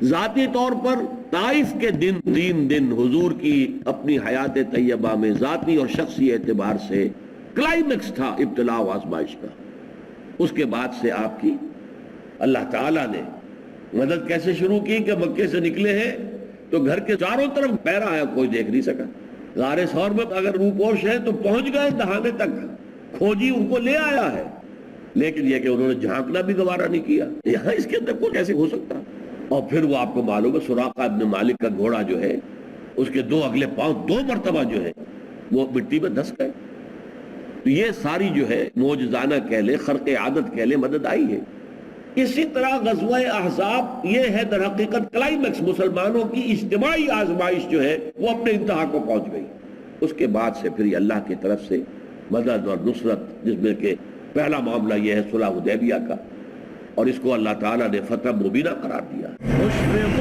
ذاتی طور پر طائف کے دن 3 دن حضور کی اپنی حیات طیبہ میں ذاتی اور شخصی اعتبار سے کلائمیکس تھا ابتلاء و آزمائش کا۔ اس کے بعد سے آپ کی اللہ تعالیٰ نے مدد کیسے شروع کی کہ مکے سے نکلے ہیں تو گھر کے چاروں طرف پہرا آیا، کوئی دیکھ نہیں سکا۔ غار ثور میں اگر روپوش ہے تو پہنچ گئے دہانے تک، کھوجی ان کو لے آیا ہے، لیکن یہ کہ انہوں نے جھانکنا بھی گوارا نہیں کیا، یہاں اس کے اندر کوئی کیسے ہو سکتا۔ اور پھر وہ آپ کو معلوم ہے سراقہ ابن مالک کا گھوڑا جو ہے، اس کے 2 اگلے پاؤں 2 مرتبہ جو ہے وہ مٹی میں دھس گئے۔ تو یہ ساری جو ہے معجزانہ کہہ لے، خرق عادت کہہ لے، مدد آئی ہے۔ اسی طرح غزوہ احزاب یہ ہے در حقیقت کلائمیکس، مسلمانوں کی اجتماعی آزمائش جو ہے وہ اپنے انتہا کو پہنچ گئی۔ اس کے بعد سے پھر یہ اللہ کی طرف سے مدد اور نصرت، جس میں کہ پہلا معاملہ یہ ہے صلح حدیبیہ کا، اور اس کو اللہ تعالیٰ نے فتح مبینہ قرار دیا۔ مشفق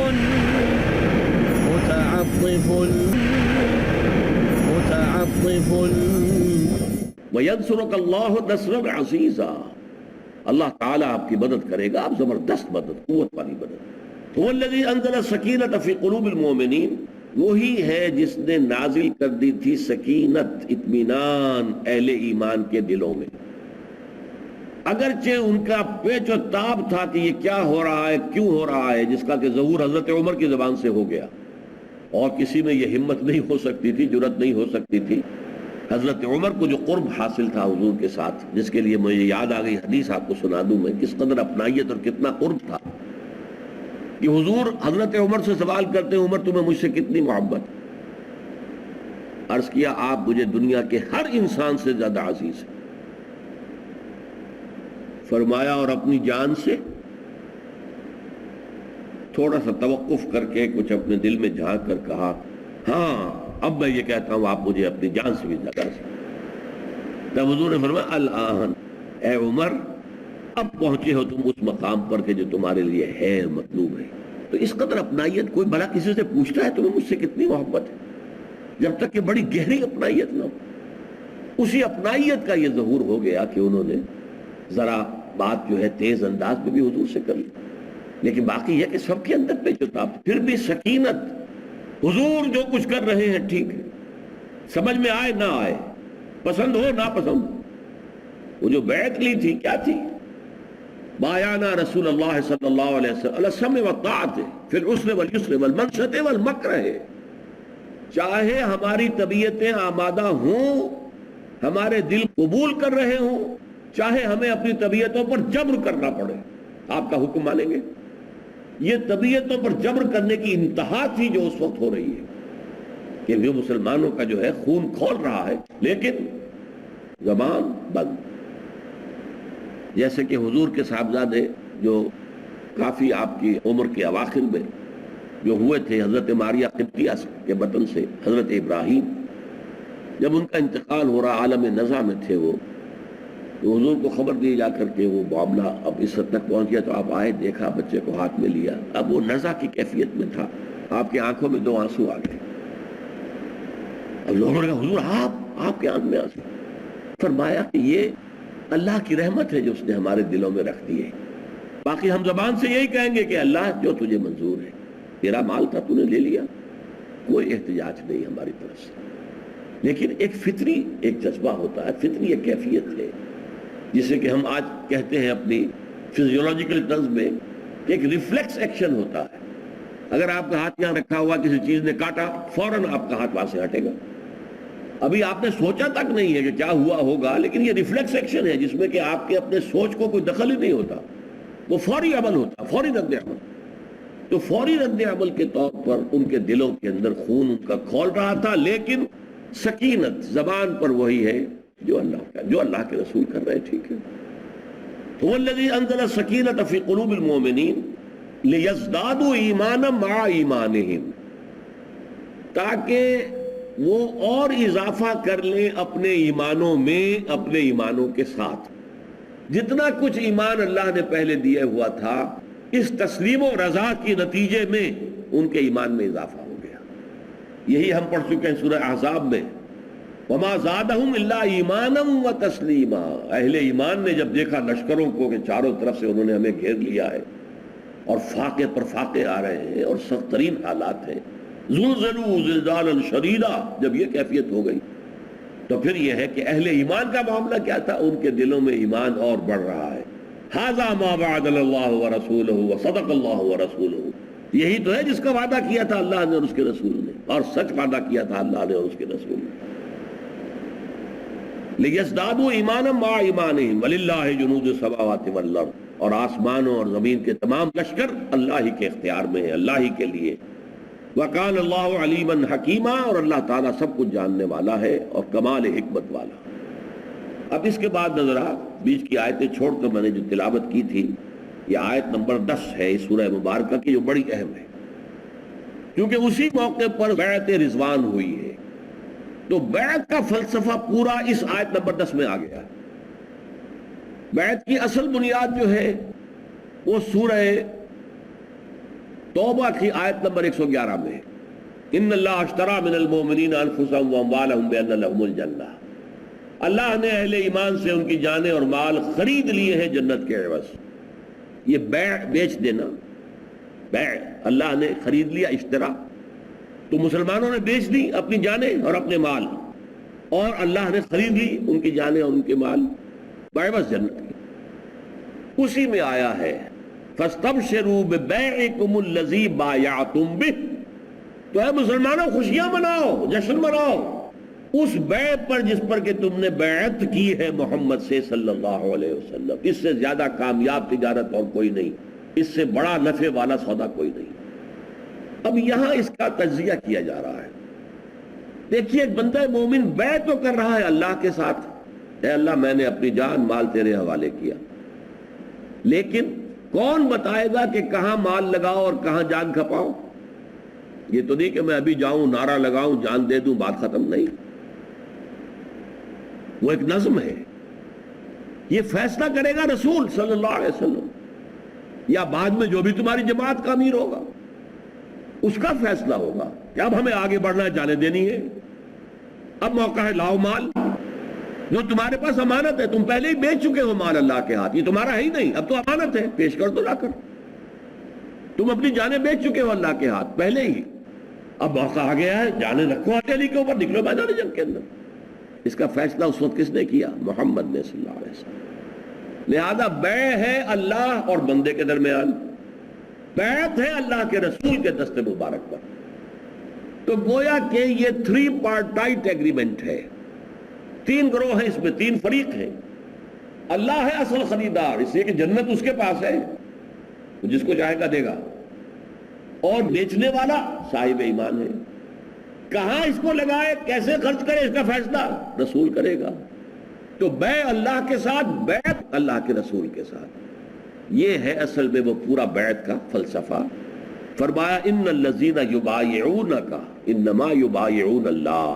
متعطف متعطف وَيَنْصُرَكَ اللَّهُ نَصْرًا عَزِيزًا، اللہ تعالیٰ آپ کی مدد کرے گا، آپ زبردست مدد، قوت والی مدد۔ هُوَ الَّذِي أَنزَلَ السَّكِينَةَ فِي قُلُوبِ الْمُؤْمِنِينَ، وہی ہے جس نے نازل کر دی تھی سکینت، اطمینان اہل ایمان کے دلوں میں۔ اگرچہ ان کا پیچ و تاب تھا کہ یہ کیا ہو رہا ہے، کیوں ہو رہا ہے، جس کا کہ ظہور حضرت عمر کی زبان سے ہو گیا، اور کسی میں یہ ہمت نہیں ہو سکتی تھی، جرت نہیں ہو سکتی تھی۔ حضرت عمر کو جو قرب حاصل تھا حضور کے ساتھ، جس کے لیے مجھے یاد آ گئی حدیث آپ کو سنا دوں میں، کس قدر اپنائیت اور کتنا قرب تھا کہ حضور حضرت عمر سے سوال کرتے ہیں عمر تمہیں مجھ سے کتنی محبت؟ عرض کیا آپ مجھے دنیا کے ہر انسان سے زیادہ عزیز ہیں. فرمایا اور اپنی جان سے؟ تھوڑا سا توقف کر کے کچھ اپنے دل میں جھانک کر کہا ہاں اب میں یہ کہتا ہوں آپ مجھے اپنی جان سے بھی زیادہ عزیز. تب حضور نے فرمایا الآن اے عمر اب پہنچے ہو تم اس مقام پر کہ جو تمہارے لیے ہے مطلوب ہے. تو اس قدر اپنائیت کوئی بھلا کسی سے پوچھتا ہے تمہیں مجھ سے کتنی محبت ہے؟ جب تک کہ بڑی گہری اپنائیت نہ ہو. اسی اپنائیت کا یہ ظہور ہو گیا کہ انہوں نے ذرا بات جو ہے تیز انداز میں بھی حضور سے کر لی، لیکن باقی یہ کہ سب کے اندر پہ جو تھا پھر بھی سکینت. حضور جو کچھ کر رہے ہیں ٹھیک ہے، سمجھ میں آئے نہ آئے، پسند ہو نہ پسند ہو. وہ جو بیعت لی تھی کیا تھی؟ بایانا رسول اللہ صلی اللہ علیہ وسلم علی السمع والطاعۃ فی العسر والیسر والمنشط والمکرہ. چاہے ہماری طبیعتیں آمادہ ہوں، ہمارے دل قبول کر رہے ہوں، چاہے ہمیں اپنی طبیعتوں پر جبر کرنا پڑے، آپ کا حکم مانیں گے. یہ طبیعتوں پر جبر کرنے کی انتہا تھی جو اس وقت ہو رہی ہے کہ جو مسلمانوں کا جو ہے خون کھول رہا ہے لیکن زبان بند. جیسے کہ حضور کے صاحبزادے جو کافی آپ کی عمر کے اواخر میں جو ہوئے تھے، حضرت ماریہ قبطیہ کے بطن سے حضرت ابراہیم، جب ان کا انتقال ہو رہا عالم نزع میں تھے وہ، تو حضور کو خبر دی جا کر کے وہ معاملہ اب اس حد تک پہنچ گیا. تو آپ آئے، دیکھا، بچے کو ہاتھ میں لیا. اب وہ نزع کی کیفیت میں تھا، آپ کی آنکھوں میں 2 آنسو آ گئے. اب لوگوں نے کہا حضور آپ کے آنکھ میں آنسو. فرمایا کہ یہ اللہ کی رحمت ہے جو اس نے ہمارے دلوں میں رکھ دی ہے. باقی ہم زبان سے یہی کہیں گے کہ اللہ جو تجھے منظور ہے، تیرا مال تھا تو نے لے لیا، کوئی احتجاج نہیں ہماری طرف سے. لیکن ایک فطری ایک جذبہ ہوتا ہے، فطری ایک کیفیت ہے جسے کہ ہم آج کہتے ہیں اپنی فزیولوجیکل طرز میں ایک ریفلیکس ایکشن ہوتا ہے. اگر آپ کا ہاتھ یہاں رکھا ہوا کسی چیز نے کاٹا، فوراً آپ کا ہاتھ وہاں سے ہٹے گا. ابھی آپ نے سوچا تک نہیں ہے کہ کیا ہوا ہوگا، لیکن یہ ریفلیکس ایکشن ہے جس میں کہ آپ کے اپنے سوچ کو کوئی دخل ہی نہیں ہوتا، وہ فوری عمل ہوتا، فوری رد عمل. تو فوری رد عمل کے طور پر ان کے دلوں کے اندر خون ان کا کھول رہا تھا، لیکن سکینت زبان پر وہی ہے جو اللہ کے رسول کر رہے. ٹھیک ہے. هو الذي انزل السكينة في قلوب المؤمنين ليزدادوا ایمانا مع ایمانهم، تاکہ وہ اور اضافہ کر لیں اپنے ایمانوں میں، اپنے ایمانوں کے ساتھ. جتنا کچھ ایمان اللہ نے پہلے دیا ہوا تھا، اس تسلیم و رضا کی نتیجے میں ان کے ایمان میں اضافہ ہو گیا. یہی ہم پڑھ چکے ہیں سورہ احزاب میں، وما زادہم الا ایمانا و تسلیما. اہل ایمان نے جب دیکھا لشکروں کو کہ چاروں طرف سے انہوں نے ہمیں گھیر لیا ہے اور فاقے پر فاقے آ رہے ہیں اور سخت ترین حالات ہیں، زلزلوا زلزالا شدیدا، جب یہ کیفیت ہو گئی تو پھر یہ ہے کہ اہل ایمان کا معاملہ کیا تھا؟ ان کے دلوں میں ایمان اور بڑھ رہا ہے. ھذا ما وعد اللہ ورسولہ وصدق اللہ ورسولہ. یہی تو ہے جس کا وعدہ کیا تھا اللہ نے اور اس کے رسول نے، اور سچ وعدہ کیا تھا اللہ نے اور اس کے رسول نے. لِيَزْدَادُوا إِيمَانًا مَعَ إِيمَانِهِمْ وَلِلَّهِ جُنُودُ السَّمَاوَاتِ وَالْأَرْضِ. اور آسمانوں اور زمین کے تمام لشکر اللہ ہی کے اختیار میں ہیں، اللہ ہی کے لیے. وَقَالَ اللَّهُ عَلِيمًا حَكِيمًا. اور اللہ تعالیٰ سب کچھ جاننے والا ہے اور کمال حکمت والا. اب اس کے بعد نظر بیچ کی آیتیں چھوڑ کر میں نے جو تلاوت کی تھی، یہ آیت نمبر 10 ہے اس سورہ مبارکہ کی، جو بڑی اہم ہے کیونکہ اسی موقع پر بیعت رضوان ہوئی ہے. تو بیعت کا فلسفہ پورا اس آیت نمبر 10 میں آ گیا. بیعت کی اصل بنیاد جو ہے وہ سورہ توبہ کی آیت نمبر 111 میں، ان اللہ اشترى من المؤمنین انفسهم واموالهم بان لهم الجنہ. اللہ نے اہل ایمان سے ان کی جانیں اور مال خرید لیے ہیں جنت کے عوض. یہ بیع، بیچ دینا، بیع اللہ نے خرید لیا، اشترا. تو مسلمانوں نے بیچ دی اپنی جانیں اور اپنے مال، اور اللہ نے خرید لی ان کی جانیں اور ان کے مال بعوض جنت کی. اسی میں آیا ہے فَاسْتَبْشِرُوا بِبَيْعِكُمُ الَّذِي بَایَعْتُمْ بِهِ. تو اے مسلمانوں خوشیاں مناؤ، جشن مناؤ اس بیع پر جس پر کہ تم نے بیعت کی ہے محمد سے صلی اللہ علیہ وسلم. اس سے زیادہ کامیاب تجارت اور کوئی نہیں، اس سے بڑا نفع والا سودا کوئی نہیں. اب یہاں اس کا تجزیہ کیا جا رہا ہے دیکھیے ایک بندہ مومن بیعت تو کر رہا ہے اللہ کے ساتھ، اے اللہ میں نے اپنی جان مال تیرے حوالے کیا، لیکن کون بتائے گا کہ کہاں مال لگاؤ اور کہاں جان کھپاؤ؟ یہ تو نہیں کہ میں ابھی جاؤں نعرہ لگاؤں جان دے دوں بات ختم، نہیں، وہ ایک نظم ہے، یہ فیصلہ کرے گا رسول صلی اللہ علیہ وسلم یا بعد میں جو بھی تمہاری جماعت کا امیر ہوگا اس کا فیصلہ ہوگا کہ اب ہمیں آگے بڑھنا ہے، جانے دینی ہے، اب موقع ہے، لاؤ مال جو تمہارے پاس امانت ہے، تم پہلے ہی بیچ چکے ہو مال اللہ کے ہاتھ، یہ تمہارا ہے ہی نہیں، اب تو امانت ہے، پیش کر دو لا کر، تم اپنی جانیں بیچ چکے ہو اللہ کے ہاتھ پہلے ہی، اب موقع آ گیا ہے، جانیں رکھو ہتھیلی کے اوپر، نکلو میدان جنگ کے اندر۔ اس کا فیصلہ اس وقت کس نے کیا؟ محمد نے صلی اللہ علیہ وسلم۔ لہذا بیع ہے اللہ اور بندے کے درمیان، بیعت ہے اللہ کے رسول کے دست مبارک پر، تو گویا کہ یہ 3 پارٹائٹ ایگریمنٹ ہے، 3 گروہ ہیں اس میں، 3 فریق ہیں۔ اللہ ہے اصل خریدار، اس لیے کہ جنت اس کے پاس ہے، جس کو چاہے گا دے گا، اور بیچنے والا صاحب ایمان ہے، کہاں اس کو لگائے کیسے خرچ کرے اس کا فیصلہ رسول کرے گا۔ تو بیع اللہ کے ساتھ، بیعت اللہ کے رسول کے ساتھ، یہ ہے اصل میں وہ پورا بیعت کا فلسفہ۔ فرمایا ان الذین یبایعونک انما یبایعون اللہ،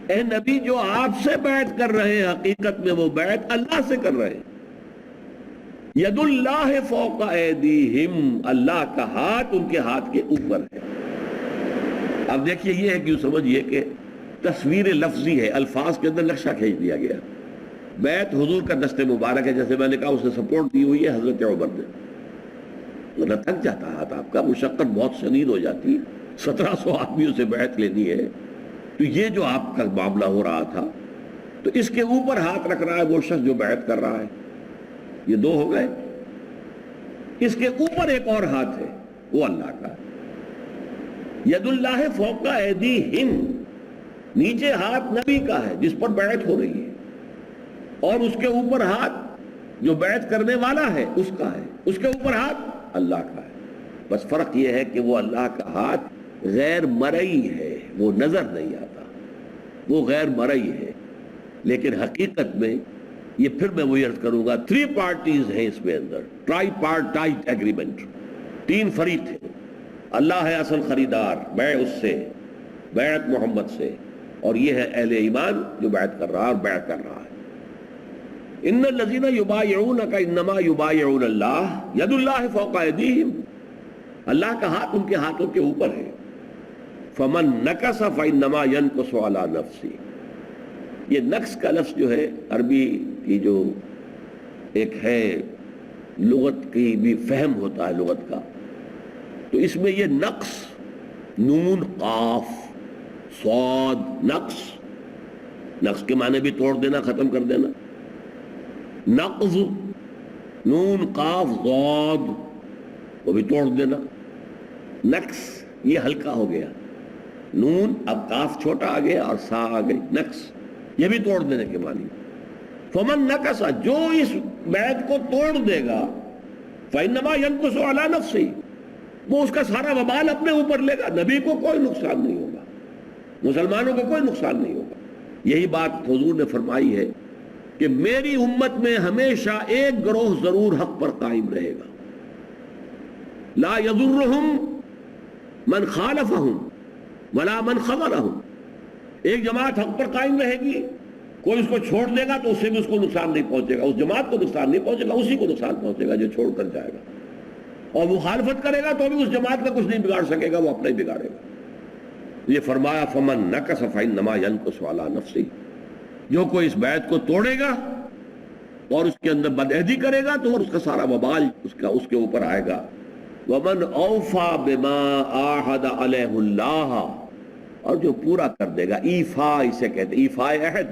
اے نبی جو آپ سے بیعت کر رہے ہیں حقیقت میں وہ بیعت اللہ سے کر رہے ہیں۔ ید اللہ فوق ایدیہم، اللہ کا ہاتھ ان کے ہاتھ کے اوپر ہے۔ اب دیکھیے یہ ہے کہ یوں سمجھئے کہ تصویر لفظی ہے، الفاظ کے اندر نقشہ کھینچ دیا گیا۔ بیعت حضور کا دست مبارک ہے، جیسے میں نے کہا اسے سپورٹ دی ہوئی ہے حضرت عمر نے، ورنہ تھک جاتا ہاتھ آپ کا، مشقت بہت شدید ہو جاتی، 1700 آدمیوں سے بیعت لینی ہے، تو یہ جو آپ کا معاملہ ہو رہا تھا، تو اس کے اوپر ہاتھ رکھ رہا ہے وہ شخص جو بیعت کر رہا ہے، یہ 2 ہو گئے، اس کے اوپر ایک اور ہاتھ ہے وہ اللہ کا ہے۔ ید اللہ فوق ایدیہم، نیچے ہاتھ نبی کا ہے جس پر بیعت ہو رہی ہے، اور اس کے اوپر ہاتھ جو بیعت کرنے والا ہے اس کا ہے، اس کے اوپر ہاتھ اللہ کا ہے۔ بس فرق یہ ہے کہ وہ اللہ کا ہاتھ غیر مرئی ہے، وہ نظر نہیں آتا، وہ غیر مرئی ہے، لیکن حقیقت میں یہ پھر میں وہی عرض کروں گا 3 پارٹیز ہیں اس میں اندر، ٹرائی پارٹائٹ ایگریمنٹ، 3 فریق ہیں۔ اللہ ہے اصل خریدار، بیع اس سے، بیعت محمد سے، اور یہ ہے اہل ایمان جو بیعت کر رہا ہے اور بیع کر رہا ہے۔ ان الذین یبایعونک انما یبایعون اللہ ید اللہ فوق ایدیہم، اللہ کا ہاتھ ان کے ہاتھوں کے اوپر ہے۔ فمن نکث فانما ینکث علی نفسہ، یہ نقص کا لفظ جو ہے عربی کی جو ایک ہے لغت کی بھی فہم ہوتا ہے لغت کا، تو اس میں یہ نقص، نون قاف صاد، نقص کے معنی بھی توڑ دینا، ختم کر دینا، نقض نون قاف ضاد وہ بھی توڑ دینا، نقص یہ ہلکا ہو گیا، نون اب قاف چھوٹا آ گیا اور سا آ گئی، نقص یہ بھی توڑ دینے کے معنی۔ فمن نقص، جو اس بیعت کو توڑ دے گا، فإنما ينقص على نفسه، وہ اس کا سارا وبال اپنے اوپر لے گا، نبی کو کوئی نقصان نہیں ہوگا، مسلمانوں کو کوئی نقصان نہیں ہوگا۔ یہی بات حضور نے فرمائی ہے کہ میری امت میں ہمیشہ ایک گروہ ضرور حق پر قائم رہے گا، لا يضرهم من خالفهم ولا من خذلهم، ایک جماعت حق پر قائم رہے گی، کوئی اس کو چھوڑ دے گا تو اس سے بھی اس کو نقصان نہیں پہنچے گا، اس جماعت کو نقصان نہیں پہنچے گا، اسی کو نقصان پہنچے گا جو چھوڑ کر جائے گا، اور وہ مخالفت کرے گا تو بھی اس جماعت کا کچھ نہیں بگاڑ سکے گا، وہ اپنا ہی بگاڑے گا۔ یہ فرمایا فمن نکث فانما ینکث علی نفسہ، جو کوئی اس بیعت کو توڑے گا اور اس کے اندر بدعہدی کرے گا تو اس کا سارا وبال اس کے اوپر آئے گا۔ ومن اوفى بما عاهد علیہ اللہ، اور جو پورا کر دے گا، ایفا اسے کہتے ہیں، ایفا عہد،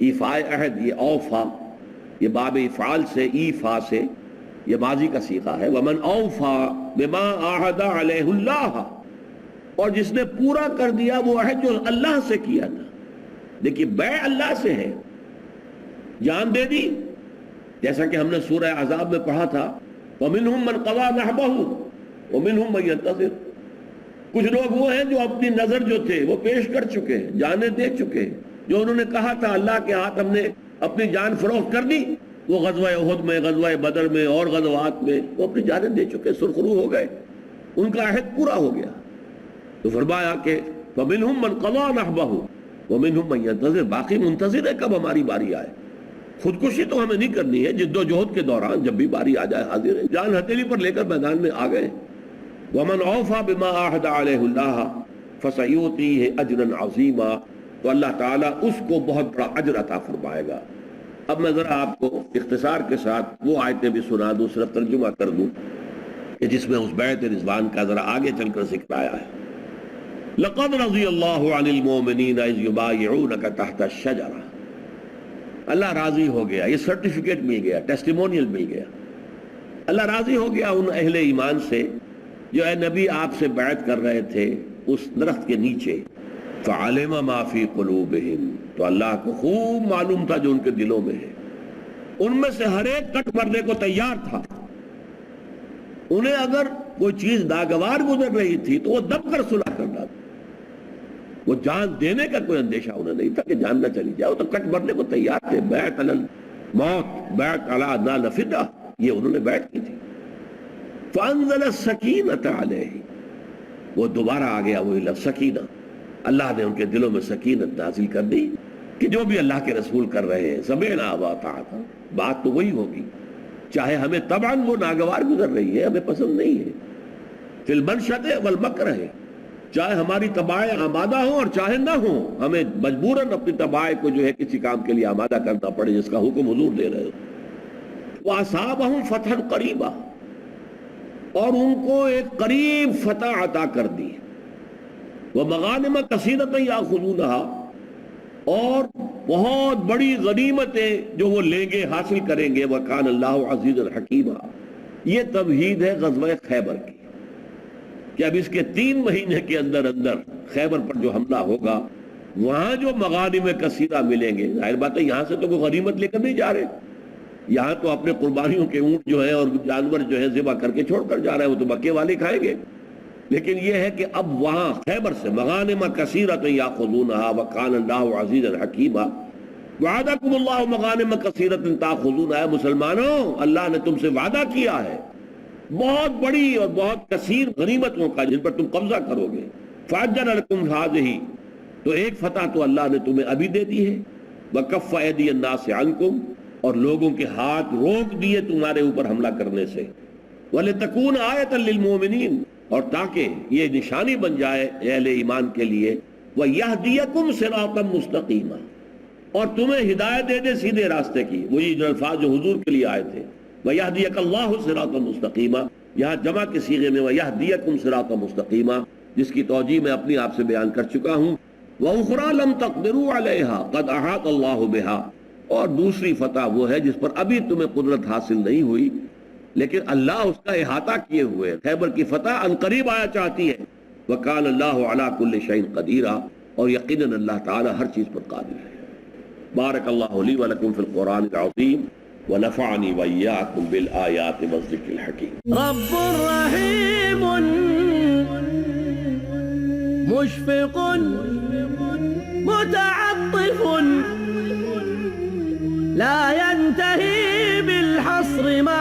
ایفا عہد، یہ اوفا، یہ باب افعال سے، ایفا سے، یہ ماضی کا صیغہ ہے۔ ومن اوفى بما عاهد علیہ اللہ، اور جس نے پورا کر دیا وہ عہد جو اللہ سے کیا تھا۔ دیکھیے بیع اللہ سے ہے، جان دے دی، جیسا کہ ہم نے سورہ احزاب میں پڑھا تھا، وَمِنْهُمْ مَنْ قَضَى نَحْبَهُ وَمِنْهُمْ مَنْ يَنتَظِرُ، کچھ لوگ وہ ہیں جو اپنی نظر جو تھے وہ پیش کر چکے ہیں، جانیں دے چکے ہیں، جو انہوں نے کہا تھا اللہ کے ہاتھ ہم نے اپنی جان فروخت کر دی، وہ غزوہ احد میں، غزوہ بدر میں اور غزوات میں وہ اپنی جانیں دے چکے، سرخرو ہو گئے، ان کا عہد پورا ہو گیا۔ تو فرمایا کہ فَمِنْهُمْ مَنْ قَضَى نَحْبَهُ وَمِنْهُمْ مَنْ يَنْتَظِرُ، باقی منتظر ہے کب ہماری باری آئے۔ خودکشی تو ہمیں نہیں کرنی ہے، جد و جہد کے دوران جب بھی باری آ جائے حاضر ہے، جان ہتھیلی پر لے کر میدان میں آ گئے۔ وَمَنْ أَوْفَى بِمَا عَاهَدَ عَلَيْهِ اللَّهُ فَسَيُؤْتِيهِ أَجْرًا عَظِيمًا، تو اللہ تعالیٰ اس کو بہت بڑا اجر عطا فرمائے گا۔ اب میں ذرا آپ کو اختصار کے ساتھ وہ آیتیں بھی سنا دوں، صرف ترجمہ کر دوں کہ جس میں اس بیعت رضوان کا ذرا آگے چل کر ذکر آیا ہے۔ لَقَدْ رَضِيَ اللَّهُ عَنِ الْمُؤْمِنِينَ إِذْ يُبَايِعُونَكَ تَحْتَ الشَّجَرَةِ، اللہ راضی ہو گیا، یہ سرٹیفکیٹ مل گیا، ٹیسٹیمونیل مل گیا، اللہ راضی ہو گیا ان اہل ایمان سے جو اے نبی آپ سے بیعت کر رہے تھے اس درخت کے نیچے۔ فَعَلِمَ مَا فِي قُلُوبِهِمْ، تو اللہ کو خوب معلوم تھا جو ان کے دلوں میں ہے، ان میں سے ہر ایک کٹ مرنے کو تیار تھا، انہیں اگر کوئی چیز ناگوار گزر رہی تھی تو وہ دب کر صلح کرنا تھا، وہ جان دینے کا کوئی اندیشہ انہیں نہیں تھا کہ جان نہ چلی جائے، وہ تو کٹ مرنے کو تیار تھے۔ بیعت علی الموت، بیعت علی ادنی الفدیہ، یہ انہوں نے بیعت کی تھی۔ فَأَنزَلَ السَّكِينَةَ عَلَيْهِ، وہ دوبارہ آ گیا وہی لفظ سکینہ، اللہ نے ان کے دلوں میں سکینت نازل کر دی کہ جو بھی اللہ کے رسول کر رہے ہیں سمعنا وَأَطَعْنَا، بات تو وہی ہوگی، چاہے ہمیں طبعاً وہ ناگوار گزر رہی ہے، ہمیں پسند نہیں ہے، فی المنشط والمکر ہے، چاہے ہماری تباہیں آمادہ ہوں اور چاہے نہ ہوں، ہمیں مجبوراً اپنی تباہیں کو جو ہے کسی کام کے لیے آمادہ کرنا پڑے جس کا حکم حضور دے رہے ہو۔ وَأَصَابَهُمْ فَتْحًا قَرِيبًا، اور ان کو ایک قریب فتح عطا کر دی، وَمَغَانِمَ كَثِيرَةً يَأْخُذُونَهَا، اور بہت بڑی غنیمتیں جو وہ لیں گے، حاصل کریں گے۔ وَكَانَ اللَّهُ عَزِيزًا حَكِيمًا، یہ تمہید ہے غزوہ خیبر کی کہ اب اس کے 3 مہینے کے اندر اندر خیبر پر جو حملہ ہوگا وہاں جو مغانم کثیرہ ملیں گے، ظاہر بات ہے یہاں سے تو کوئی غنیمت لے کر نہیں جا رہے، یہاں تو اپنے قربانیوں کے اونٹ جو ہیں اور جانور جو ہیں ذبح کر کے چھوڑ کر جا رہے ہیں، وہ تو مکے والے کھائیں گے، لیکن یہ ہے کہ اب وہاں خیبر سے مغانم کثیرۃ یاخذونها وکان اللہ عزیزا حکیما، وعدکم اللہ مغانم کثیرۃ تاخذونها، مسلمانوں اللہ نے تم سے وعدہ کیا ہے بہت بڑی اور بہت کثیر غنیمتوں کا جن پر تم قبضہ کرو گے۔ فاجر لکم هذه، تو ایک فتح تو اللہ نے تمہیں ابھی دے دی ہے، وکف ایدی الناس عنکم، اور لوگوں کے ہاتھ روک دیے تمہارے اوپر حملہ کرنے سے، وَلِتَكُونَ آیَةً لِّلْمُؤْمِنِينَ، اور تاکہ یہ نشانی بن جائے اہل ایمان کے لیے، وَيَهْدِيَكُمْ صِرَاطًا مُسْتَقِيمًا، اور تمہیں ہدایت دے دے سیدھے راستے کی، وہی جو الفاظ جو حضور کے لیے آئے تھے، وَيَهْدِيَكَ اللَّهُ صِرَاطًا مُسْتَقِيمًا، یہاں جمع کے صیغے میں وَيَهْدِيَكُمْ صِرَاطًا مُسْتَقِيمًا، جس کی توجیہ میں اپنی آپ سے بیان کر چکا ہوں۔ وَأُخْرَىٰ لَمْ تَقْدِرُوا عَلَيْهَا قَدْ أَحَاطَ اللَّهُ بِهَا، اور دوسری فتح وہ ہے جس پر ابھی تمہیں قدرت حاصل نہیں ہوئی لیکن اللہ اس کا احاطہ کیے ہوئے، خیبر کی فتح عنقریب آیا چاہتی ہے۔ وَكَانَ اللَّهُ عَلَىٰ كُلِّ شَيْءٍ قَدِيرًا، اور یقیناً اللہ تعالی ہر چیز پر قادر ہے۔ بارک اللہ لی ولکم فی القرآن العظیم، ونفعنی وإیاکم بالآیات والذکر الحکیم۔ رب رحیم مشفق متعطف لا ينتهي بالحصر ما